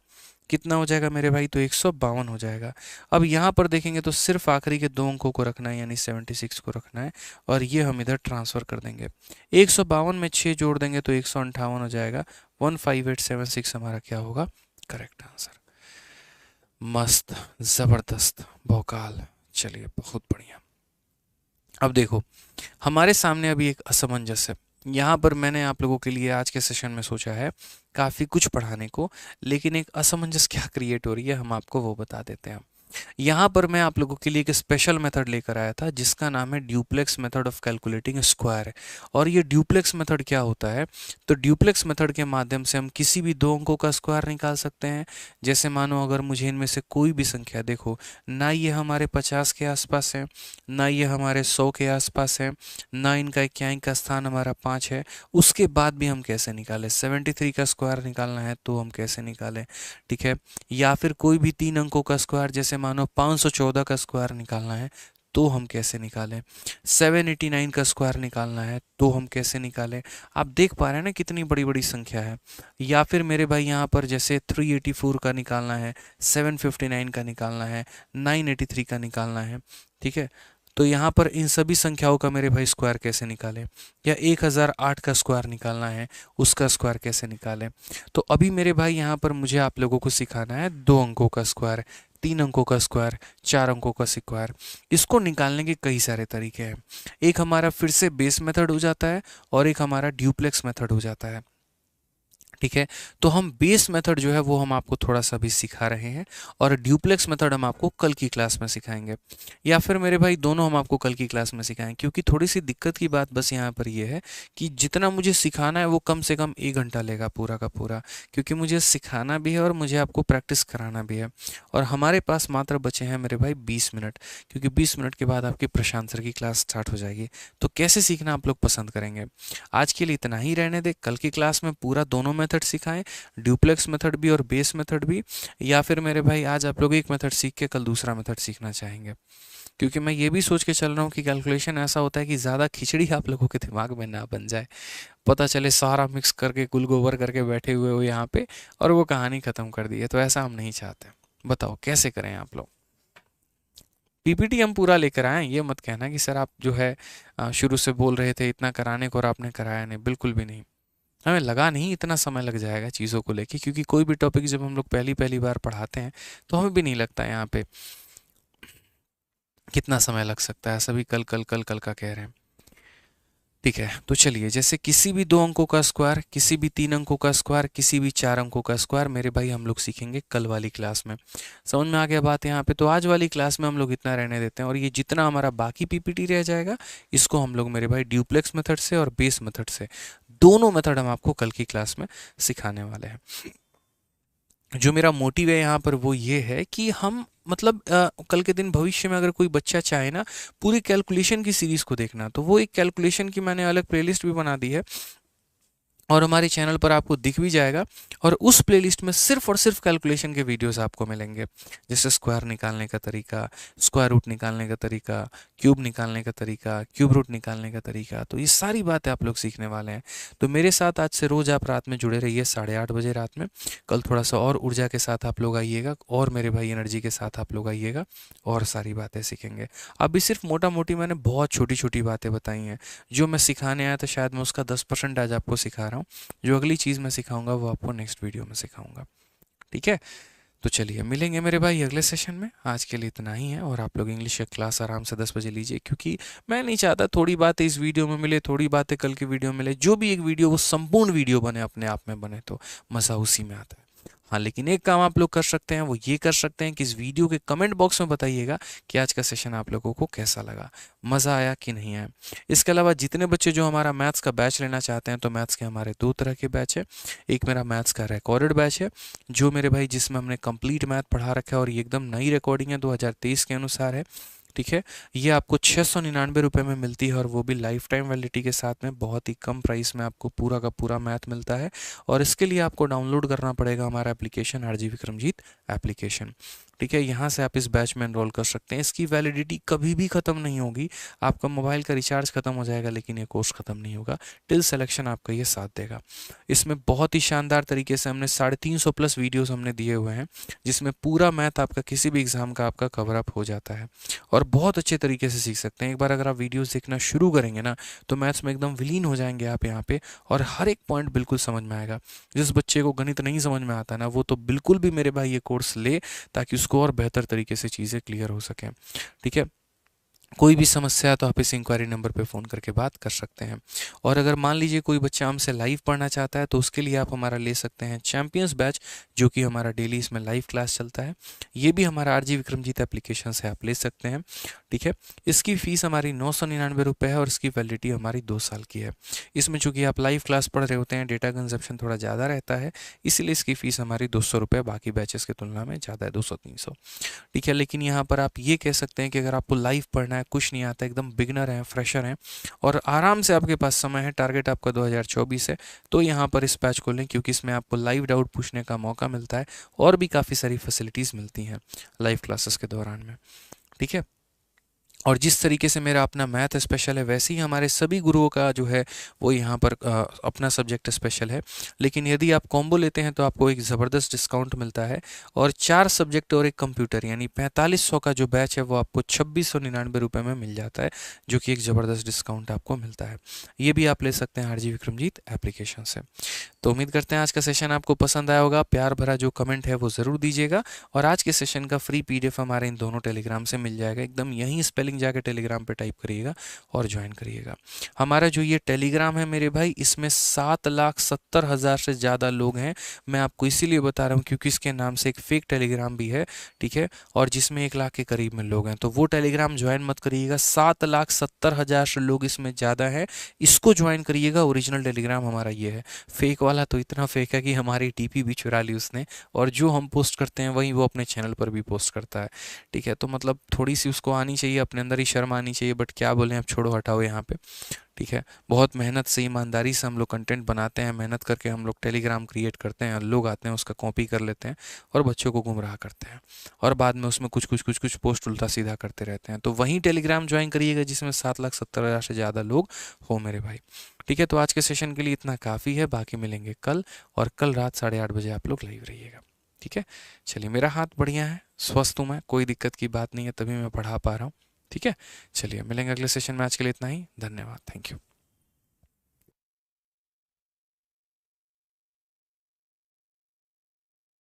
कितना हो जाएगा मेरे भाई, तो 152 हो जाएगा। अब यहाँ पर देखेंगे तो सिर्फ आखिरी के दो अंकों को रखना है, यानी 76 को रखना है, और ये हम इधर ट्रांसफ़र कर देंगे। 152 में 6 जोड़ देंगे तो 158 हो जाएगा। 15876 हमारा क्या होगा, करेक्ट आंसर। मस्त, ज़बरदस्त, भौकाल। चलिए बहुत बढ़िया। अब देखो हमारे सामने अभी एक असमंजस है। यहाँ पर मैंने आप लोगों के लिए आज के सेशन में सोचा है काफ़ी कुछ पढ़ाने को, लेकिन एक असमंजस क्या क्रिएट हो रही है हम आपको वो बता देते हैं। यहाँ पर मैं आप लोगों के लिए एक स्पेशल मेथड लेकर आया था जिसका नाम है duplex method of calculating square. और ये ड्यूप्लेक्स मेथड क्या होता है, तो ड्यूप्लेक्स मेथड के माध्यम से हम किसी भी दो अंकों का स्क्वायर निकाल सकते हैं। जैसे मानो अगर मुझे इनमें से कोई भी संख्या, देखो ना ये हमारे 50 के आसपास है, ना ये हमारे 100 के आसपास है, ना इनका इक्याई का स्थान हमारा 5 है, उसके बाद भी हम कैसे निकालें। 73 का स्क्वायर निकालना है तो हम कैसे निकालें, ठीक है। या फिर कोई भी तीन अंकों का स्क्वायर, जैसे मानो 514 का स्क्वायर निकालना है तो हम कैसे निकालें। 789 का स्क्वायर निकालना है तो हम कैसे निकालें। आप देख पा रहे हैं ना कितनी बड़ी बड़ी संख्या है। या फिर मेरे भाई यहाँ पर जैसे 384 का निकालना है, 759 का निकालना है, 983 का निकालना है, ठीक है। तो यहाँ पर इन सभी संख्याओं का मेरे भाई स्क्वायर कैसे निकालें। या 1008 का स्क्वायर निकालना है, उसका स्क्वायर कैसे निकालें। तो अभी मेरे भाई यहाँ पर मुझे आप लोगों को सिखाना है दो अंकों का स्क्वायर, तीन अंकों का स्क्वायर, चार अंकों का स्क्वायर। इसको निकालने के कई सारे तरीके हैं। एक हमारा फिर से बेस मेथड हो जाता है और एक हमारा ड्यूप्लेक्स मेथड हो जाता है, ठीक है। तो हम बेस मेथड जो है वो हम आपको थोड़ा सा भी सिखा रहे हैं, और ड्यूप्लेक्स मेथड हम आपको कल की क्लास में सिखाएंगे। या फिर मेरे भाई दोनों हम आपको कल की क्लास में सिखाएंगे, क्योंकि थोड़ी सी दिक्कत की बात बस यहाँ पर ये है कि जितना मुझे सिखाना है वो कम से कम 1 घंटा लेगा पूरा का पूरा, क्योंकि मुझे सिखाना भी है और मुझे आपको प्रैक्टिस कराना भी है। और हमारे पास मात्र बचे हैं मेरे भाई 20 मिनट, क्योंकि 20 मिनट के बाद आपकी प्रशांत सर की क्लास स्टार्ट हो जाएगी। तो कैसे सीखना आप लोग पसंद करेंगे। आज के लिए इतना ही रहने दे, कल की क्लास में पूरा दोनों मेथड सिखाएं, ड्यूप्लेक्स मेथड भी और बेस मेथड भी। या फिर मेरे भाई आज आप लोग एक मेथड सीख के कल दूसरा मेथड सीखना चाहेंगे, क्योंकि मैं ये भी सोच के चल रहा हूँ कि कैलकुलेशन ऐसा होता है कि ज़्यादा खिचड़ी आप लोगों के दिमाग में ना बन जाए, पता चले सारा मिक्स करके गुल गोबर करके बैठे हुए हो यहाँ पे और वो कहानी ख़त्म कर दी है। तो ऐसा हम नहीं चाहते। बताओ कैसे करें आप लोग। पीपीटी हम पूरा लेकर आए, ये मत कहना कि सर आप जो है शुरू से बोल रहे थे इतना कराने को और आपने कराया नहीं। बिल्कुल भी नहीं, हमें लगा नहीं इतना समय लग जाएगा चीज़ों को लेके, क्योंकि कोई भी टॉपिक जब हम लोग पहली पहली बार पढ़ाते हैं तो हमें भी नहीं लगता यहाँ पे कितना समय लग सकता है। सभी कल कल कल कल का कह रहे हैं, ठीक है। तो चलिए, जैसे किसी भी दो अंकों का स्क्वायर, किसी भी तीन अंकों का स्क्वायर, किसी भी चार अंकों का स्क्वायर मेरे भाई हम लोग सीखेंगे कल वाली क्लास में। समझ में आ गया बात यहाँ पे। तो आज वाली क्लास में हम लोग इतना रहने देते हैं, और ये जितना हमारा बाकी पीपीटी रह जाएगा इसको हम लोग मेरे भाई ड्यूप्लेक्स मेथड से और बेस मेथड से, दोनों मेथड हम आपको कल की क्लास में सिखाने वाले हैं। जो मेरा मोटिव है यहाँ पर वो ये है कि हम मतलब कल के दिन भविष्य में अगर कोई बच्चा चाहे ना पूरी कैलकुलेशन की सीरीज़ को देखना, तो वो एक कैलकुलेशन की मैंने अलग प्लेलिस्ट भी बना दी है और हमारे चैनल पर आपको दिख भी जाएगा। और उस प्लेलिस्ट में सिर्फ और सिर्फ कैलकुलेशन के वीडियोस आपको मिलेंगे, जैसे स्क्वायर निकालने का तरीका, स्क्वायर रूट निकालने का तरीका, क्यूब निकालने का तरीका, क्यूब रूट निकालने का तरीका। तो ये सारी बातें आप लोग सीखने वाले हैं। तो मेरे साथ आज से रोज़ आप रात में जुड़े रहिए 8:30 बजे रात में। कल थोड़ा सा और ऊर्जा के साथ आप लोग आइएगा, और मेरे भाई एनर्जी के साथ आप लोग आइएगा और सारी बातें सीखेंगे। अभी सिर्फ मोटा मोटी मैंने बहुत छोटी छोटी बातें बताई हैं। जो मैं सिखाने आया था शायद मैं उसका 10% आज आपको सिखा रहा हूँ। रहा हूँ। जो अगली चीज़ मैं सिखाऊंगा वो आपको नेक्स्ट वीडियो में सिखाऊंगा, ठीक है। तो चलिए मिलेंगे मेरे भाई अगले सेशन में। आज के लिए इतना ही है, और आप लोग इंग्लिश का क्लास आराम से 10 बजे लीजिए, क्योंकि मैं नहीं चाहता थोड़ी बातें इस वीडियो में मिले, थोड़ी बातें कल की वीडियो में मिले। जो भी एक वीडियो वो संपूर्ण वीडियो बने, अपने आप में बने, तो मज़ा उसी में आता है। हाँ, लेकिन एक काम आप लोग कर सकते हैं, वो ये कर सकते हैं कि इस वीडियो के कमेंट बॉक्स में बताइएगा कि आज का सेशन आप लोगों को कैसा लगा, मज़ा आया कि नहीं आया। इसके अलावा जितने बच्चे जो हमारा मैथ्स का बैच लेना चाहते हैं, तो मैथ्स के हमारे 2 तरह के बैच है। एक मेरा मैथ्स का रिकॉर्डेड बैच है, जो मेरे भाई जिसमें हमने कंप्लीट मैथ पढ़ा रखा है, और ये एकदम नई रिकॉर्डिंग है, 2023 के अनुसार है, ठीक है। ये आपको 699 रुपये में मिलती है, और वो भी लाइफ टाइम वैलिडिटी के साथ में, बहुत ही कम प्राइस में आपको पूरा का पूरा मैथ मिलता है। और इसके लिए आपको डाउनलोड करना पड़ेगा हमारा एप्लीकेशन, आरजी विक्रमजीत एप्लीकेशन, ठीक है। यहाँ से आप इस बैच में एनरोल कर सकते हैं। इसकी वैलिडिटी कभी भी ख़त्म नहीं होगी। आपका मोबाइल का रिचार्ज ख़त्म हो जाएगा, लेकिन ये कोर्स ख़त्म नहीं होगा। टिल सिलेक्शन आपका ये साथ देगा। इसमें बहुत ही शानदार तरीके से हमने 350 प्लस वीडियोस हमने दिए हुए हैं, जिसमें पूरा मैथ आपका किसी भी एग्ज़ाम का आपका कवर अप हो जाता है, और बहुत अच्छे तरीके से सीख सकते हैं। एक बार अगर आप वीडियोस देखना शुरू करेंगे ना, तो मैथ्स में एकदम विलीन हो जाएंगे आप यहाँ पे, और हर एक पॉइंट बिल्कुल समझ में आएगा। जिस बच्चे को गणित नहीं समझ में आता ना, वो तो बिल्कुल भी मेरे भाई ये कोर्स ले, ताकि उसको और बेहतर तरीके से चीज़ें क्लियर हो सकें, ठीक है। कोई भी समस्या है तो आप इस इंक्वायरी नंबर पे फ़ोन करके बात कर सकते हैं। और अगर मान लीजिए कोई बच्चा हमसे लाइव पढ़ना चाहता है, तो उसके लिए आप हमारा ले सकते हैं चैंपियंस बैच, जो कि हमारा डेली इसमें लाइव क्लास चलता है। ये भी हमारा आरजी विक्रमजीत एप्लीकेशन से आप ले सकते हैं, ठीक है। इसकी फ़ीस हमारी 999 रुपये है, और इसकी वैलिडिटी हमारी 2 साल की है। इसमें चूँकि आप लाइव क्लास पढ़ रहे होते हैं, डेटा कंजप्शन थोड़ा ज़्यादा रहता है, इसीलिए इसकी फ़ीस हमारी 200 रुपये बाकी बैचेस की तुलना में ज़्यादा है, 200-300, ठीक है। लेकिन यहाँ पर आप ये कह सकते हैं कि अगर आपको लाइव पढ़ना है, कुछ नहीं आता, एकदम बिगनर हैं, फ्रेशर हैं, और आराम से आपके पास समय है, टारगेट आपका 2024 है, तो यहाँ पर इस बैच को लें, क्योंकि इसमें आपको लाइव डाउट पूछने का मौका मिलता है, और भी काफ़ी सारी फैसिलिटीज़ मिलती हैं लाइव क्लासेस के दौरान में, ठीक है। और जिस तरीके से मेरा अपना मैथ स्पेशल है, वैसे ही हमारे सभी गुरुओं का जो है वो यहाँ पर अपना सब्जेक्ट स्पेशल है। लेकिन यदि आप कॉम्बो लेते हैं तो आपको एक ज़बरदस्त डिस्काउंट मिलता है, और 4 सब्जेक्ट और एक कंप्यूटर, यानी 4500 का जो बैच है वो आपको 2699 रुपये में मिल जाता है, जो कि एक ज़बरदस्त डिस्काउंट आपको मिलता है। ये भी आप ले सकते हैं आरजी विक्रमजीत एप्लीकेशन से। तो उम्मीद करते हैं आज का सेशन आपको पसंद आया होगा। प्यार भरा जो कमेंट है वो ज़रूर दीजिएगा, और आज के सेशन का फ्री पीडीएफ हमारे इन दोनों टेलीग्राम से मिल जाएगा। एकदम यहीं स्पेलिंग जाकर टेलीग्राम पे टाइप करिएगा और ज्वाइन करिएगा। हमारा जो ये टेलीग्राम है मेरे भाई, इसमें 7,70,000 से ज़्यादा लोग हैं। मैं आपको इसीलिए बता रहा हूँ क्योंकि इसके नाम से एक फेक टेलीग्राम भी है, ठीक है, और जिसमें 1 लाख के करीब में लोग हैं। तो वो टेलीग्राम ज्वाइन मत करिएगा, 7,70,000 से लोग इसमें ज़्यादा हैं, इसको ज्वाइन करिएगा। ओरिजिनल टेलीग्राम हमारा ये है। फेक वाला तो इतना फेक है कि हमारी टीपी भी चुरा ली उसने, और जो हम पोस्ट करते हैं वही वो अपने चैनल पर भी पोस्ट करता है, ठीक है। तो मतलब थोड़ी सी उसको आनी चाहिए, अपने अंदर ही शर्म आनी चाहिए, बट क्या बोलें, अब छोड़ो, हटाओ यहाँ पे, ठीक है। बहुत मेहनत से, ईमानदारी से हम लोग कंटेंट बनाते हैं, मेहनत करके हम लोग टेलीग्राम क्रिएट करते हैं, लोग आते हैं उसका कॉपी कर लेते हैं और बच्चों को गुमराह करते हैं, और बाद में उसमें कुछ पोस्ट उल्टा सीधा करते रहते हैं। तो वहीं टेलीग्राम ज्वाइन करिएगा जिसमें 7,70,000 से ज़्यादा लोग हो मेरे भाई, ठीक है। तो आज के सेशन के लिए इतना काफ़ी है, बाकी मिलेंगे कल, और कल रात 8:30 बजे आप लोग लाइव रहिएगा, ठीक है। चलिए, मेरा हाथ बढ़िया है, स्वस्थ हूँ मैं, कोई दिक्कत की बात नहीं है, तभी मैं पढ़ा पा रहा हूँ, ठीक है। चलिए मिलेंगे अगले सेशन में। आज के लिए इतना ही, धन्यवाद, थैंक यू।